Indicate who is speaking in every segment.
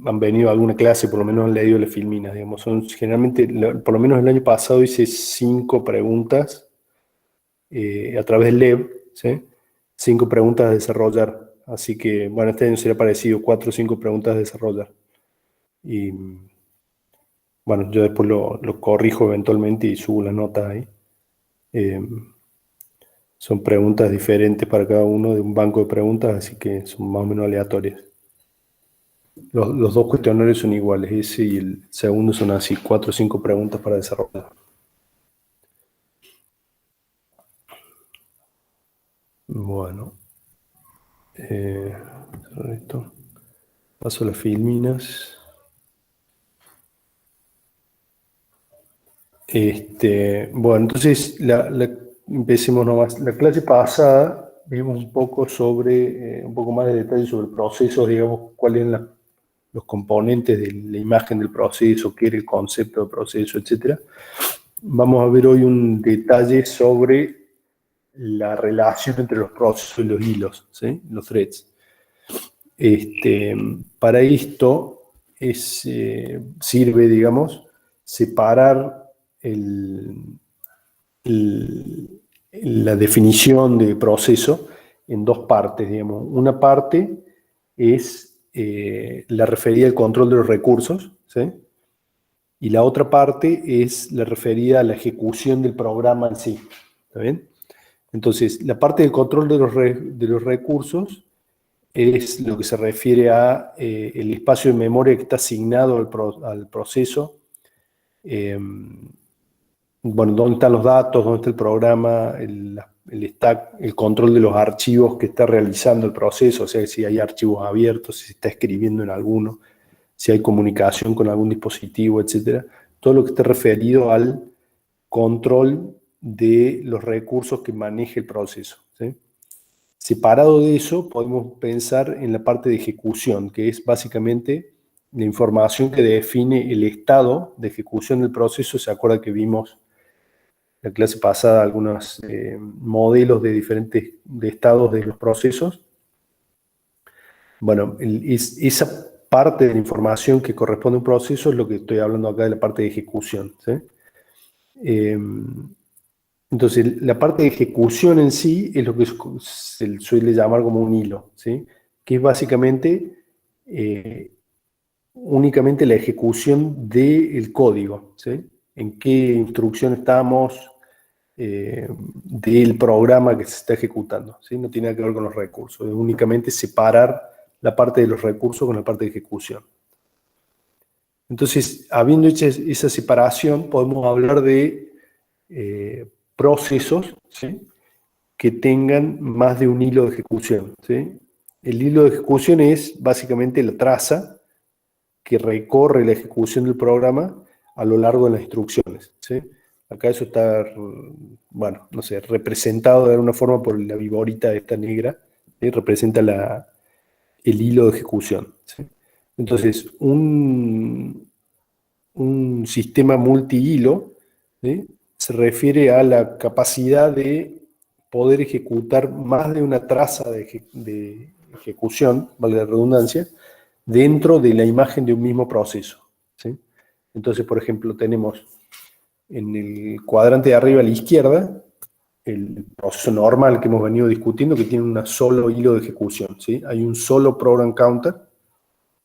Speaker 1: han venido a alguna clase, por lo menos han leído las filminas, digamos. Son generalmente, por lo menos el año pasado hice 5 preguntas a través del LEB, ¿sí? 5 preguntas a desarrollar. Así que, bueno, este año sería parecido, 4 o 5 preguntas a desarrollar. Y, bueno, yo después lo corrijo eventualmente y subo la nota ahí. Son preguntas diferentes para cada uno de un banco de preguntas, así que son más o menos aleatorias. Los dos cuestionarios son iguales, ese y el segundo son así, 4 o 5 preguntas para desarrollar. Bueno, esto. Paso a las filminas. Bueno, entonces empecemos nomás. La clase pasada vimos un poco sobre, un poco más de detalle sobre procesos, digamos, cuáles eran los componentes de la imagen del proceso, qué era el concepto del proceso, etc. Vamos a ver hoy un detalle sobre la relación entre los procesos y los hilos, ¿sí? Los threads. Para esto sirve, digamos, separar la definición de proceso en dos partes, digamos. Una parte es la referida al control de los recursos, ¿sí? Y la otra parte es la referida a la ejecución del programa en sí, ¿está bien? Entonces, la parte del control de los recursos es lo que se refiere a el espacio de memoria que está asignado al proceso. Bueno, dónde están los datos, dónde está el programa, el stack, el control de los archivos que está realizando el proceso, o sea, si hay archivos abiertos, si se está escribiendo en alguno, si hay comunicación con algún dispositivo, etcétera. Todo lo que esté referido al control de los recursos que maneje el proceso, ¿sí? Separado de eso, podemos pensar en la parte de ejecución, que es básicamente la información que define el estado de ejecución del proceso. ¿Se acuerda que vimos la clase pasada algunos modelos de diferentes estados de los procesos? Bueno, esa parte de la información que corresponde a un proceso es lo que estoy hablando acá de la parte de ejecución, ¿sí? Entonces, la parte de ejecución en sí es lo que se suele llamar como un hilo, ¿sí? Que es básicamente únicamente la ejecución del código, ¿sí? En qué instrucción estamos del programa que se está ejecutando, ¿sí? No tiene nada que ver con los recursos, es únicamente separar la parte de los recursos con la parte de ejecución. Entonces, habiendo hecho esa separación, podemos hablar de procesos, ¿sí? Que tengan más de un hilo de ejecución, ¿sí? El hilo de ejecución es básicamente la traza que recorre la ejecución del programa a lo largo de las instrucciones, ¿sí? Acá eso está, bueno, no sé, representado de alguna forma por la viborita esta negra, ¿sí? Representa el hilo de ejecución, ¿sí? Entonces, un sistema multihilo, ¿sí? Se refiere a la capacidad de poder ejecutar más de una traza de ejecución, vale la redundancia, dentro de la imagen de un mismo proceso, ¿sí? Entonces, por ejemplo, tenemos en el cuadrante de arriba a la izquierda el proceso normal que hemos venido discutiendo, que tiene un solo hilo de ejecución, ¿sí? Hay un solo program counter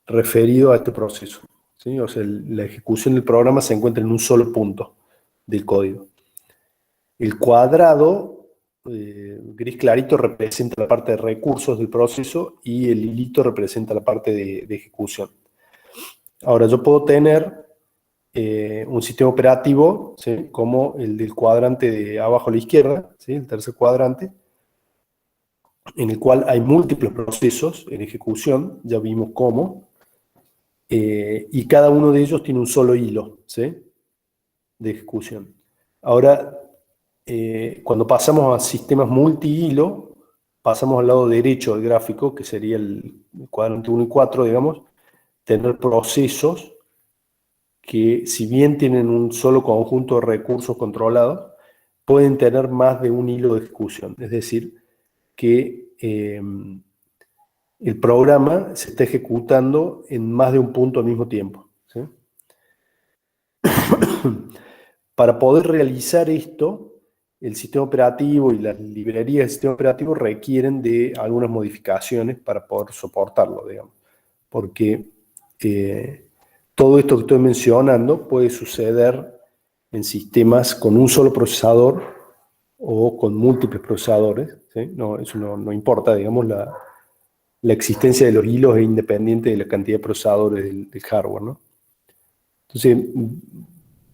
Speaker 1: referido a este proceso, ¿sí? O sea, la ejecución del programa se encuentra en un solo punto del código. El cuadrado gris clarito representa la parte de recursos del proceso y el hilito representa la parte de ejecución. Ahora, yo puedo tener un sistema operativo, ¿sí? Como el del cuadrante de abajo a la izquierda, ¿sí? El tercer cuadrante, en el cual hay múltiples procesos en ejecución, ya vimos cómo, y cada uno de ellos tiene un solo hilo, ¿sí? De ejecución. Ahora, cuando pasamos a sistemas multihilo, pasamos al lado derecho del gráfico, que sería el cuadrante 1 y 4, digamos, tener procesos que, si bien tienen un solo conjunto de recursos controlados, pueden tener más de un hilo de ejecución. Es decir, que el programa se está ejecutando en más de un punto al mismo tiempo, ¿sí? Para poder realizar esto, el sistema operativo y las librerías del sistema operativo requieren de algunas modificaciones para poder soportarlo, digamos. Porque todo esto que estoy mencionando puede suceder en sistemas con un solo procesador o con múltiples procesadores, ¿sí? No, eso no importa, digamos, la existencia de los hilos es independiente de la cantidad de procesadores del hardware, ¿no? Entonces,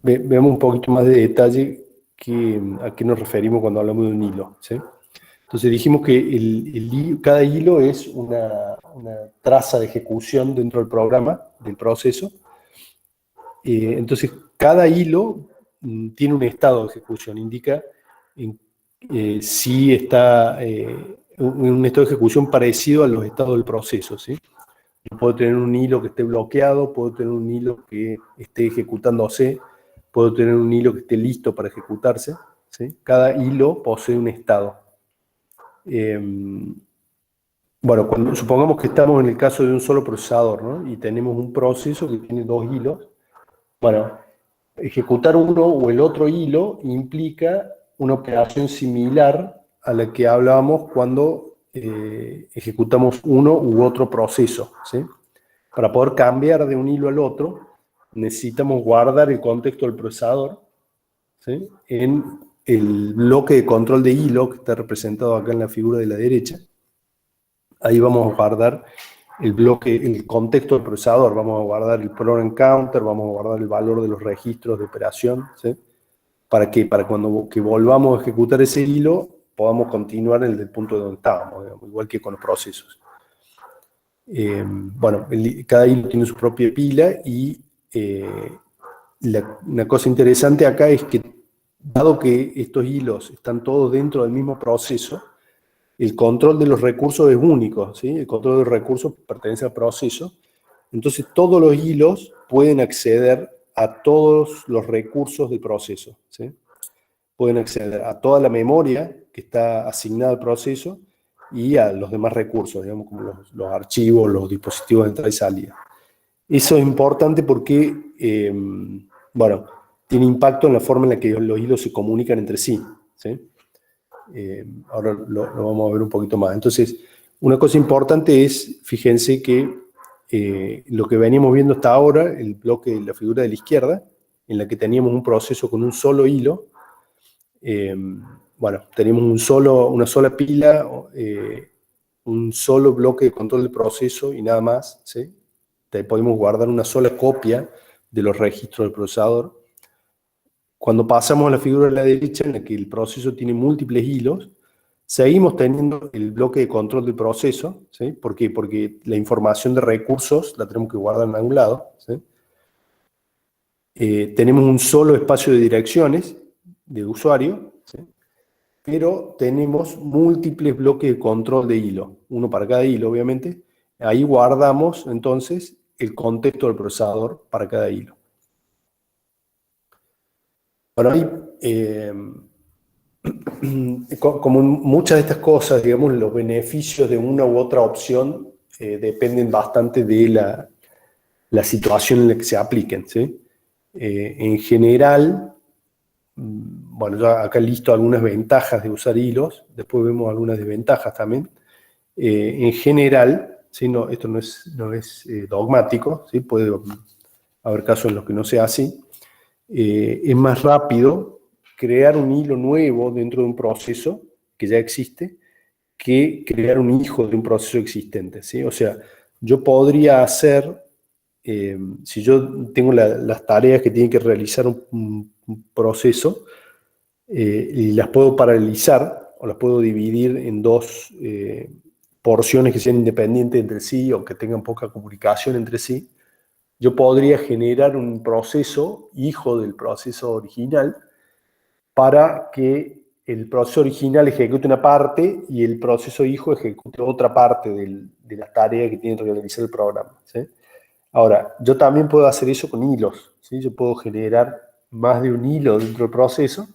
Speaker 1: veamos un poquito más de detalle a qué nos referimos cuando hablamos de un hilo, ¿sí? Entonces dijimos que cada hilo es una traza de ejecución dentro del programa, del proceso. Entonces, cada hilo tiene un estado de ejecución, indica si está en un estado de ejecución parecido a los estados del proceso, ¿sí? Yo puedo tener un hilo que esté bloqueado, puedo tener un hilo que esté ejecutándose, puedo tener un hilo que esté listo para ejecutarse, ¿sí? Cada hilo posee un estado. Bueno, supongamos que estamos en el caso de un solo procesador, ¿no? Y tenemos un proceso que tiene dos hilos. Bueno, ejecutar uno o el otro hilo implica una operación similar a la que hablábamos cuando ejecutamos uno u otro proceso, ¿sí? Para poder cambiar de un hilo al otro, necesitamos guardar el contexto del procesador, ¿sí? En el bloque de control de hilo, que está representado acá en la figura de la derecha. Ahí vamos a guardar el bloque, el contexto del procesador, vamos a guardar el program counter, vamos a guardar el valor de los registros de operación, ¿sí? ¿Para qué? Para cuando que volvamos a ejecutar ese hilo, podamos continuar en el punto de donde estábamos, digamos, igual que con los procesos. Bueno, cada hilo tiene su propia pila y una cosa interesante acá es que, dado que estos hilos están todos dentro del mismo proceso, el control de los recursos es único, ¿sí? El control de los recursos pertenece al proceso. Entonces, todos los hilos pueden acceder a todos los recursos del proceso, ¿sí? Pueden acceder a toda la memoria que está asignada al proceso y a los demás recursos, digamos, como los archivos, los dispositivos de entrada y salida. Eso es importante porque, bueno, tiene impacto en la forma en la que los hilos se comunican entre sí, ¿sí? Ahora lo vamos a ver un poquito más. Entonces, una cosa importante es, fíjense que lo que veníamos viendo hasta ahora, el bloque, la figura de la izquierda, en la que teníamos un proceso con un solo hilo, bueno, tenemos una sola pila, un solo bloque de control del proceso y nada más, ¿sí? Podemos guardar una sola copia de los registros del procesador. Cuando pasamos a la figura de la derecha, en la que el proceso tiene múltiples hilos, seguimos teniendo el bloque de control del proceso, ¿sí? ¿Por qué? Porque la información de recursos la tenemos que guardar en algún lado, ¿sí? Tenemos un solo espacio de direcciones de usuario, ¿sí? Pero tenemos múltiples bloques de control de hilo, uno para cada hilo, obviamente. Ahí guardamos, entonces, el contexto del procesador para cada hilo. Bueno, ahí, como muchas de estas cosas, digamos, los beneficios de una u otra opción dependen bastante de la situación en la que se apliquen, ¿sí? En general, bueno, yo acá listo algunas ventajas de usar hilos, después vemos algunas desventajas también. En general, ¿sí? No, esto no es dogmático, ¿sí? Puede haber casos en los que no sea así. Es más rápido crear un hilo nuevo dentro de un proceso que ya existe que crear un hijo de un proceso existente, ¿sí? O sea, yo podría hacer, si yo tengo las tareas que tiene que realizar un proceso, y las puedo paralelizar o las puedo dividir en dos porciones que sean independientes entre sí o que tengan poca comunicación entre sí, yo podría generar un proceso hijo del proceso original para que el proceso original ejecute una parte y el proceso hijo ejecute otra parte de la tarea que tiene que realizar el programa, ¿sí? Ahora, yo también puedo hacer eso con hilos, ¿sí? Yo puedo generar más de un hilo dentro del proceso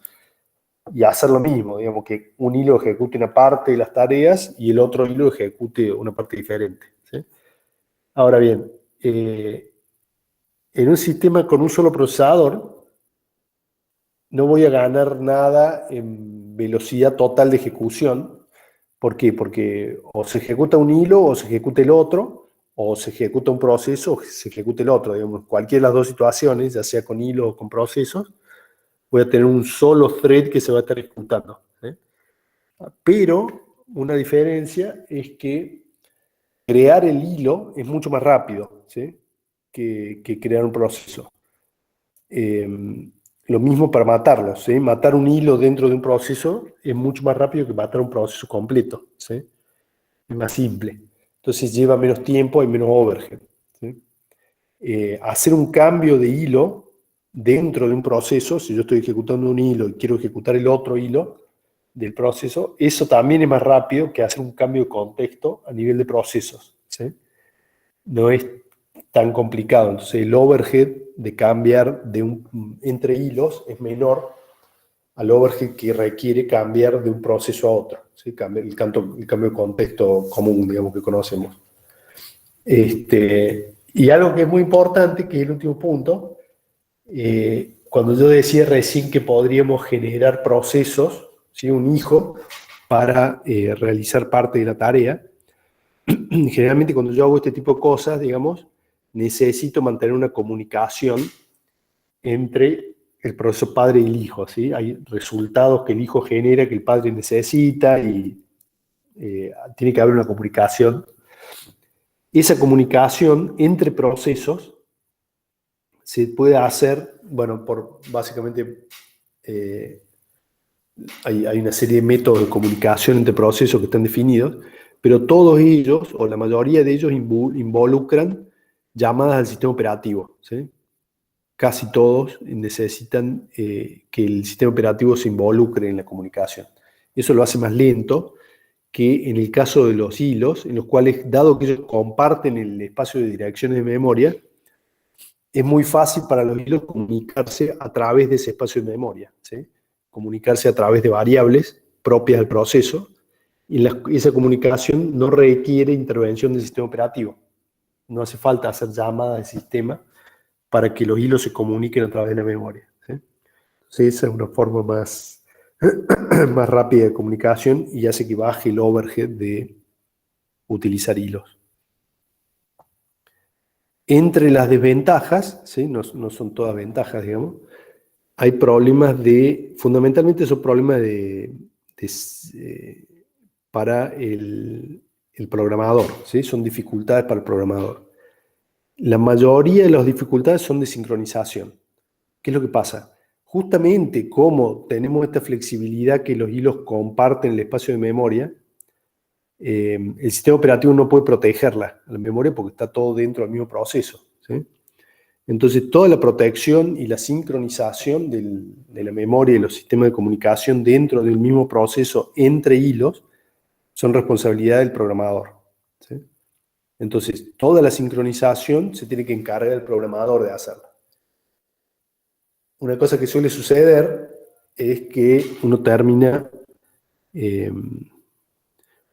Speaker 1: y hacer lo mismo, digamos, que un hilo ejecute una parte de las tareas y el otro hilo ejecute una parte diferente, ¿sí? Ahora bien, en un sistema con un solo procesador, no voy a ganar nada en velocidad total de ejecución. ¿Por qué? Porque o se ejecuta un hilo o se ejecuta el otro, o se ejecuta un proceso o se ejecuta el otro. Digamos, cualquiera de las dos situaciones, ya sea con hilo o con procesos, voy a tener un solo thread que se va a estar ejecutando, ¿sí? Pero una diferencia es que crear el hilo es mucho más rápido, ¿sí? que crear un proceso. Lo mismo para matarlos, ¿sí? Matar un hilo dentro de un proceso es mucho más rápido que matar un proceso completo, ¿sí? Es más simple. Entonces lleva menos tiempo y menos overhead, ¿sí? Hacer un cambio de hilo dentro de un proceso, si yo estoy ejecutando un hilo y quiero ejecutar el otro hilo del proceso, eso también es más rápido que hacer un cambio de contexto a nivel de procesos, ¿sí? No es tan complicado. Entonces el overhead de cambiar entre hilos es menor al overhead que requiere cambiar de un proceso a otro, ¿sí? El cambio de contexto común, digamos, que conocemos. Y algo que es muy importante, que es el último punto, cuando yo decía recién que podríamos generar procesos, ¿sí? Un hijo para realizar parte de la tarea, generalmente cuando yo hago este tipo de cosas, digamos, necesito mantener una comunicación entre el proceso padre y el hijo, ¿sí? Hay resultados que el hijo genera que el padre necesita y tiene que haber una comunicación. Esa comunicación entre procesos se puede hacer, bueno, básicamente eh, hay una serie de métodos de comunicación entre procesos que están definidos, pero todos ellos, o la mayoría de ellos, involucran llamadas al sistema operativo, ¿sí? Casi todos necesitan que el sistema operativo se involucre en la comunicación. Eso lo hace más lento que en el caso de los hilos, en los cuales, dado que ellos comparten el espacio de direcciones de memoria, es muy fácil para los hilos comunicarse a través de ese espacio de memoria, ¿sí? Comunicarse a través de variables propias del proceso, y esa comunicación no requiere intervención del sistema operativo. No hace falta hacer llamadas al sistema para que los hilos se comuniquen a través de la memoria, ¿sí? Entonces esa es una forma más, más rápida de comunicación y hace que baje el overhead de utilizar hilos. Entre las desventajas, ¿sí? No son todas ventajas, digamos, hay problemas fundamentalmente son problemas para el programador, ¿sí? Son dificultades para el programador. La mayoría de las dificultades son de sincronización. ¿Qué es lo que pasa? Justamente como tenemos esta flexibilidad que los hilos comparten el espacio de memoria, el sistema operativo no puede protegerla, la memoria, porque está todo dentro del mismo proceso, ¿sí? Entonces, toda la protección y la sincronización de la memoria y los sistemas de comunicación dentro del mismo proceso entre hilos son responsabilidad del programador, ¿sí? Entonces, toda la sincronización se tiene que encargar el programador de hacerla. Una cosa que suele suceder es que uno termina eh,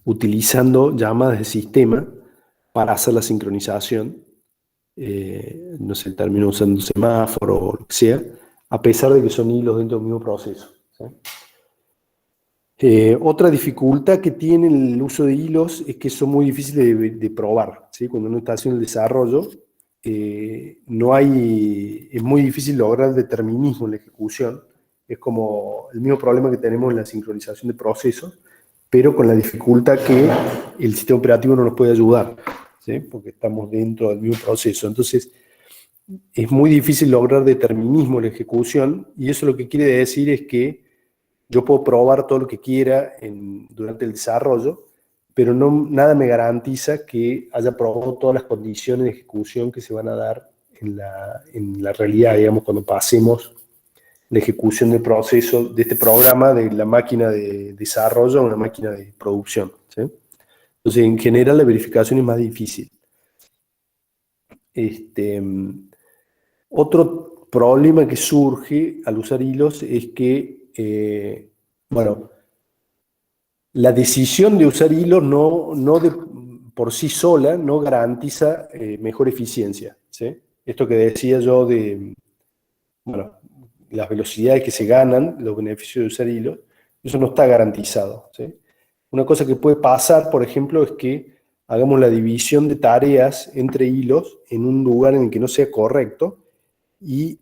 Speaker 1: utilizando llamadas de sistema para hacer la sincronización. No sé, termino usando un semáforo o lo que sea, a pesar de que son hilos dentro del mismo proceso, ¿sí? Otra dificultad que tiene el uso de hilos es que son muy difíciles de probar, ¿sí? Cuando uno está haciendo el desarrollo, es muy difícil lograr determinismo en la ejecución. Es como el mismo problema que tenemos en la sincronización de procesos, pero con la dificultad que el sistema operativo no nos puede ayudar, ¿sí? Porque estamos dentro del mismo proceso. Entonces, es muy difícil lograr determinismo en la ejecución, y eso lo que quiere decir es que yo puedo probar todo lo que quiera durante el desarrollo, pero nada me garantiza que haya probado todas las condiciones de ejecución que se van a dar en la realidad, digamos, cuando pasemos la ejecución del proceso de este programa de la máquina de desarrollo a una máquina de producción, ¿sí? Entonces, en general, la verificación es más difícil. Otro problema que surge al usar hilos es que Bueno, la decisión de usar hilos por sí sola no garantiza mejor eficiencia, ¿sí? Esto que decía yo de, bueno, las velocidades que se ganan, los beneficios de usar hilos, eso no está garantizado, ¿sí? Una cosa que puede pasar, por ejemplo, es que hagamos la división de tareas entre hilos en un lugar en el que no sea correcto y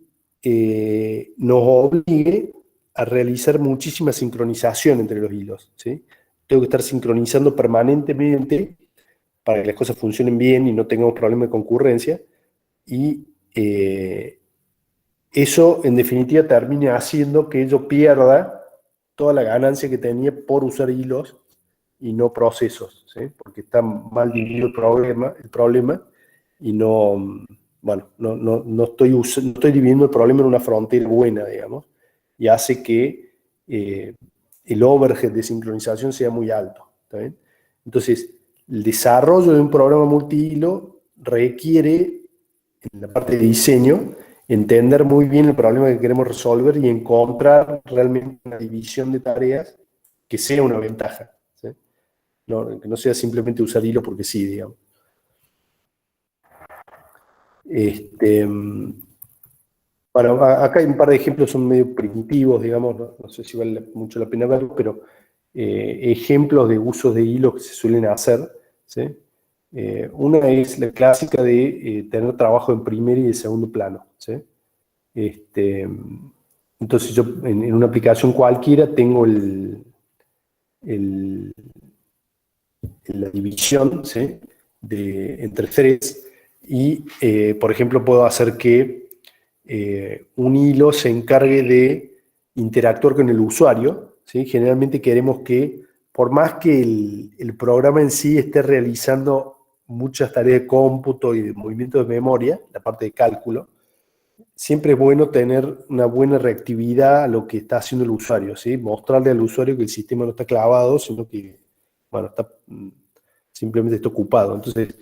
Speaker 1: nos obligue a realizar muchísima sincronización entre los hilos, ¿sí? Tengo que estar sincronizando permanentemente para que las cosas funcionen bien y no tengamos problemas de concurrencia. Y eso, en definitiva, termina haciendo que yo pierda toda la ganancia que tenía por usar hilos y no procesos, ¿sí? Porque está mal dividido el problema y no, bueno, no estoy dividiendo el problema en una frontera buena, digamos, y hace que el overhead de sincronización sea muy alto, ¿está bien? Entonces, el desarrollo de un programa multihilo requiere, en la parte de diseño, entender muy bien el problema que queremos resolver y encontrar realmente una división de tareas que sea una ventaja, ¿sí? Que no sea simplemente usar hilo porque sí, digamos. Este, bueno, acá hay un par de ejemplos, son medio primitivos, digamos, no sé si vale mucho la pena verlos, pero ejemplos de usos de hilos que se suelen hacer, ¿sí? Una es la clásica de tener trabajo en primer y de segundo plano, ¿sí? Este, entonces yo en una aplicación cualquiera tengo el- la división, ¿sí? Entre threads y, por ejemplo, puedo hacer que un hilo se encargue de interactuar con el usuario, ¿sí? Generalmente queremos que, por más que el programa en sí esté realizando muchas tareas de cómputo y de movimiento de memoria, la parte de cálculo, siempre es bueno tener una buena reactividad a lo que está haciendo el usuario, ¿sí? Mostrarle al usuario que el sistema no está clavado, sino que, bueno, simplemente está ocupado. Entonces,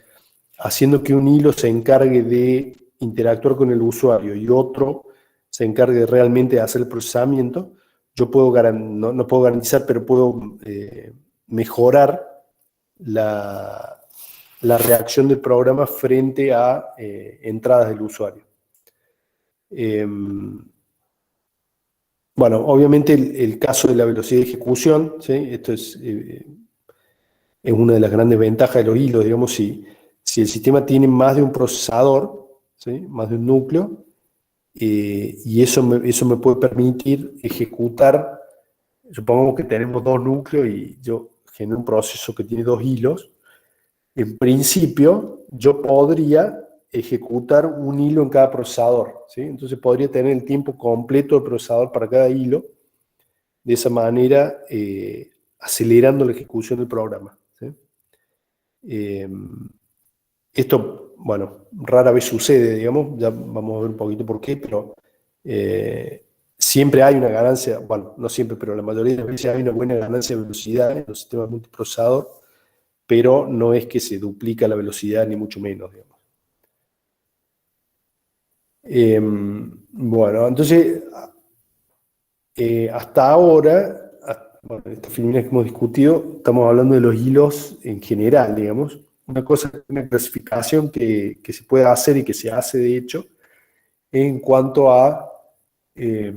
Speaker 1: haciendo que un hilo se encargue de interactuar con el usuario y otro se encargue realmente de hacer el procesamiento, yo puedo no puedo garantizar, pero puedo mejorar la, la reacción del programa frente a entradas del usuario. Eh, bueno, obviamente el caso de la velocidad de ejecución, ¿sí? Esto es una de las grandes ventajas de los hilos, digamos, si el sistema tiene más de un procesador, ¿sí? Más de un núcleo, y eso me puede permitir ejecutar, supongamos que tenemos dos núcleos y yo genero un proceso que tiene dos hilos, en principio yo podría ejecutar un hilo en cada procesador, ¿sí? Entonces podría tener el tiempo completo del procesador para cada hilo, de esa manera acelerando la ejecución del programa, ¿sí? Eh, Esto, bueno, rara vez sucede, digamos, ya vamos a ver un poquito por qué, pero siempre hay una ganancia, bueno, no siempre, pero la mayoría de las veces hay una buena ganancia de velocidad en los sistemas multiprocesador, pero no es que se duplica la velocidad, ni mucho menos, digamos. Bueno, entonces, hasta ahora, bueno, en estas filminas que hemos discutido, estamos hablando de los hilos en general, digamos. Una cosa, una clasificación que se puede hacer y que se hace de hecho en cuanto a eh,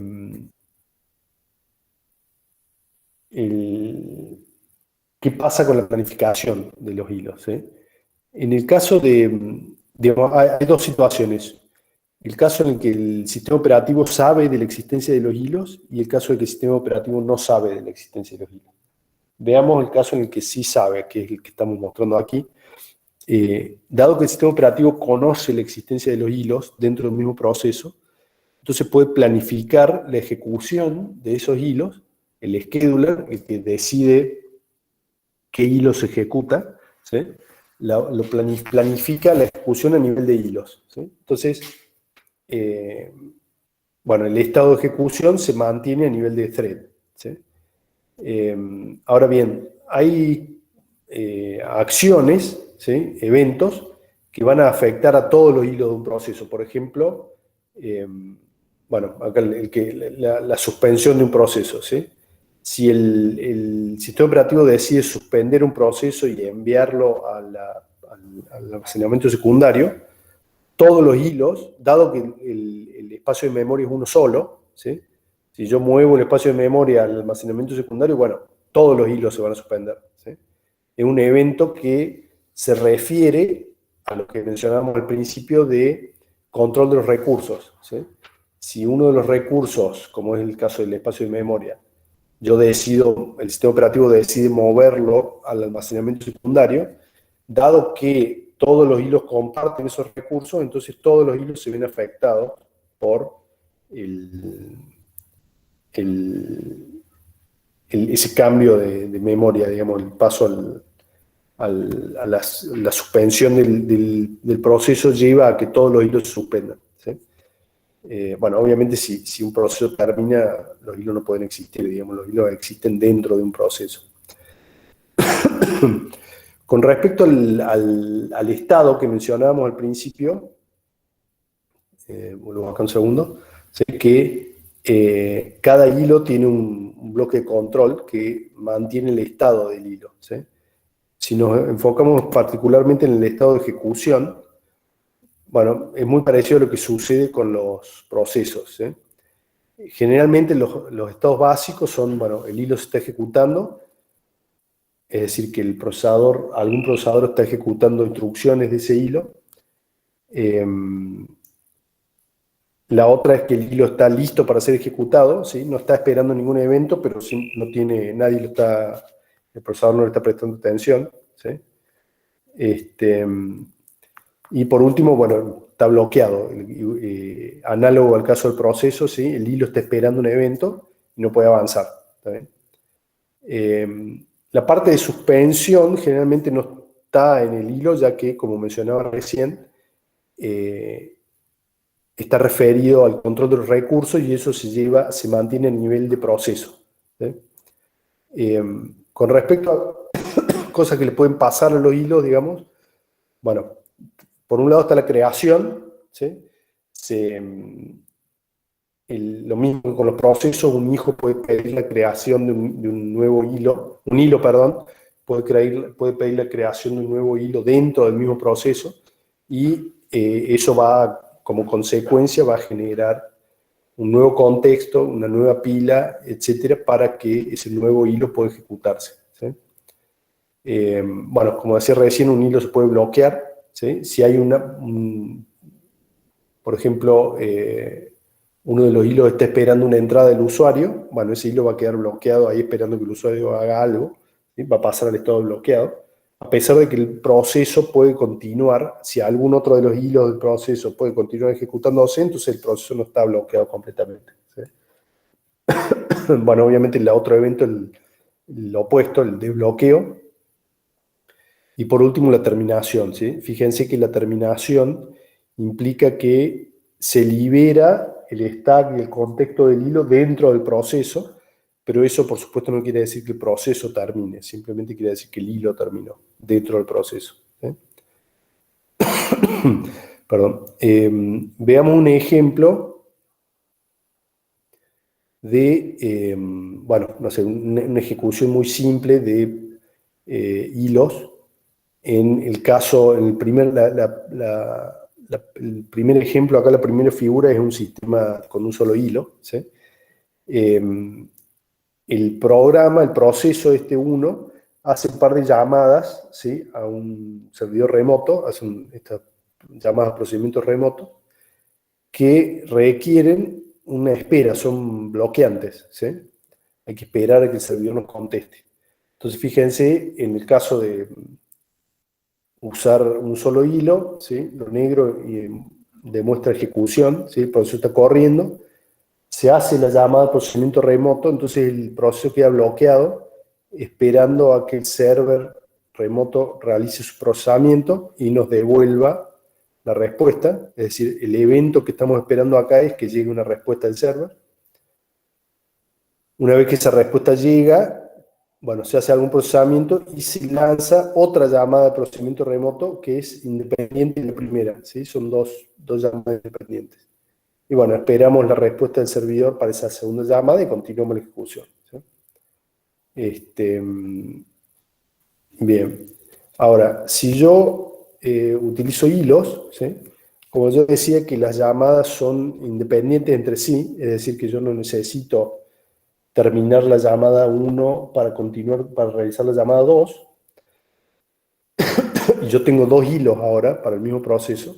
Speaker 1: qué pasa con la planificación de los hilos, ¿sí? En el caso digamos, hay dos situaciones. El caso en el que el sistema operativo sabe de la existencia de los hilos y el caso en el que el sistema operativo no sabe de la existencia de los hilos. Veamos el caso en el que sí sabe, que es el que estamos mostrando aquí. Dado que el sistema operativo conoce la existencia de los hilos dentro del mismo proceso, entonces puede planificar la ejecución de esos hilos, el scheduler, el que decide qué hilo se ejecuta, ¿sí? Planifica la ejecución a nivel de hilos, ¿sí? Entonces, eh, bueno, el estado de ejecución se mantiene a nivel de thread, ¿sí? Ahora bien, hay acciones, ¿sí? Eventos que van a afectar a todos los hilos de un proceso. Por ejemplo, bueno, acá la suspensión de un proceso, ¿sí? Si el sistema operativo decide suspender un proceso y enviarlo al almacenamiento secundario, todos los hilos, dado que el espacio de memoria es uno solo, ¿sí? Si yo muevo el espacio de memoria al almacenamiento secundario, bueno, todos los hilos se van a suspender, ¿sí? Es un evento que se refiere a lo que mencionábamos al principio de control de los recursos, ¿sí? Si uno de los recursos, como es el caso del espacio de memoria, el sistema operativo decide moverlo al almacenamiento secundario, dado que todos los hilos comparten esos recursos, entonces todos los hilos se ven afectados por ese cambio de memoria, digamos, el paso a la suspensión del proceso lleva a que todos los hilos se suspendan, ¿sí? Bueno, obviamente si un proceso termina, los hilos no pueden existir, digamos, los hilos existen dentro de un proceso. Con respecto al estado que mencionábamos al principio, vuelvo acá un segundo, sé que cada hilo tiene un bloque de control que mantiene el estado del hilo, ¿sí? Si nos enfocamos particularmente en el estado de ejecución, bueno, es muy parecido a lo que sucede con los procesos, ¿sí? Generalmente los estados básicos son, bueno, el hilo se está ejecutando, es decir, que algún procesador está ejecutando instrucciones de ese hilo. La otra es que el hilo está listo para ser ejecutado, ¿sí? No está esperando ningún evento, pero no tiene, el procesador no le está prestando atención, ¿sí? Y por último, bueno, está bloqueado. Análogo al caso del proceso, ¿sí? El hilo está esperando un evento y no puede avanzar, ¿está bien? La parte de suspensión generalmente no está en el hilo, ya que, como mencionaba recién, está referido al control de los recursos y eso se mantiene a nivel de proceso, ¿sí? Con respecto a cosas que le pueden pasar a los hilos, digamos, bueno, por un lado está la creación, ¿sí? Lo mismo que con los procesos, un hijo puede pedir la creación de un nuevo hilo, puede pedir la creación de un nuevo hilo dentro del mismo proceso y eso como consecuencia, va a generar un nuevo contexto, una nueva pila, etcétera, para que ese nuevo hilo pueda ejecutarse, ¿sí? Bueno, como decía recién, un hilo se puede bloquear, ¿sí? Si hay por ejemplo, uno de los hilos está esperando una entrada del usuario, bueno, ese hilo va a quedar bloqueado ahí esperando que el usuario haga algo, ¿sí? Va a pasar al estado bloqueado, a pesar de que el proceso puede continuar. Si algún otro de los hilos del proceso puede continuar ejecutándose, entonces el proceso no está bloqueado completamente, ¿sí? Bueno, obviamente el otro evento, el opuesto, el desbloqueo. Y por último, la terminación, ¿sí? Fíjense que la terminación implica que se libera el stack y el contexto del hilo dentro del proceso, pero eso por supuesto no quiere decir que el proceso termine, simplemente quiere decir que el hilo terminó dentro del proceso, ¿sí? Perdón. Veamos un ejemplo de, bueno, no sé, una ejecución muy simple de hilos. En el caso, el primer ejemplo, acá la primera figura es un sistema con un solo hilo, ¿sí? El proceso uno, hace un par de llamadas, ¿sí? A un servidor remoto, hace estas llamadas a procedimientos remotos, que requieren una espera, son bloqueantes, ¿sí? Hay que esperar a que el servidor nos conteste. Entonces, fíjense, en el caso de usar un solo hilo, ¿sí? Lo negro demuestra ejecución, ¿sí? El proceso está corriendo, se hace la llamada de procesamiento remoto, entonces el proceso queda bloqueado, esperando a que el server remoto realice su procesamiento y nos devuelva la respuesta. Es decir, el evento que estamos esperando acá es que llegue una respuesta del server. Una vez que esa respuesta llega, bueno, se hace algún procesamiento y se lanza otra llamada de procesamiento remoto que es independiente de la primera, ¿sí? Son dos llamadas independientes. Y bueno, esperamos la respuesta del servidor para esa segunda llamada y continuamos la ejecución, ¿sí? Este, bien. Ahora, si yo utilizo hilos, ¿sí? Como yo decía que las llamadas son independientes entre sí, es decir, que yo no necesito terminar la llamada 1 para continuar, para realizar la llamada 2, y yo tengo dos hilos ahora para el mismo proceso,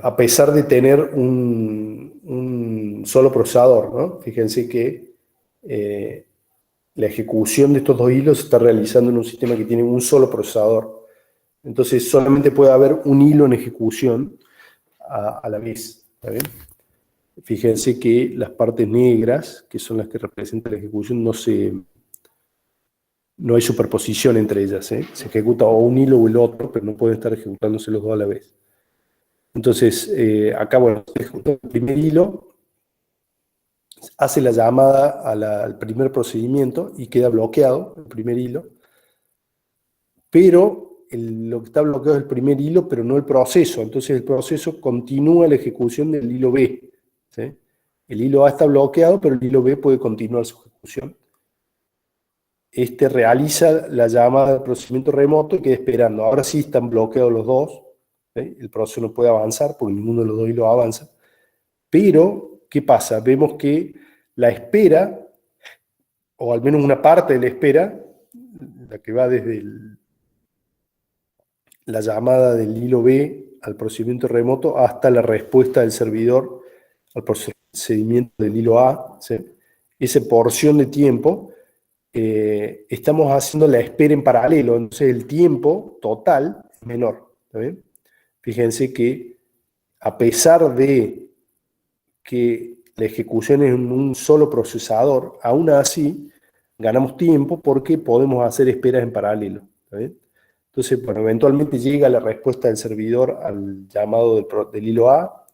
Speaker 1: a pesar de tener un solo procesador, ¿no? Fíjense que la ejecución de estos dos hilos se está realizando en un sistema que tiene un solo procesador. Entonces solamente puede haber un hilo en ejecución a la vez. ¿Está bien? Fíjense que las partes negras, que son las que representan la ejecución, no hay superposición entre ellas. Se ejecuta o un hilo o el otro, pero no pueden estar ejecutándose los dos a la vez. Entonces, acá, bueno, se ejecuta el primer hilo, hace la llamada al primer procedimiento y queda bloqueado el primer hilo, pero lo que está bloqueado es el primer hilo, pero no el proceso. Entonces el proceso continúa la ejecución del hilo B. ¿Sí? El hilo A está bloqueado, pero el hilo B puede continuar su ejecución. Este realiza la llamada del procedimiento remoto y queda esperando. Ahora sí están bloqueados los dos. ¿Sí? El proceso no puede avanzar porque ninguno de los dos hilos avanza. Pero, ¿qué pasa? Vemos que la espera, o al menos una parte de la espera, la que va desde la llamada del hilo B al procedimiento remoto hasta la respuesta del servidor al procedimiento del hilo A, ¿sí? Esa porción de tiempo, estamos haciendo la espera en paralelo, entonces el tiempo total es menor. ¿Está bien? Fíjense que a pesar de que la ejecución es en un solo procesador, aún así ganamos tiempo porque podemos hacer esperas en paralelo. ¿Está bien? Entonces, bueno, eventualmente llega la respuesta del servidor al llamado del hilo A,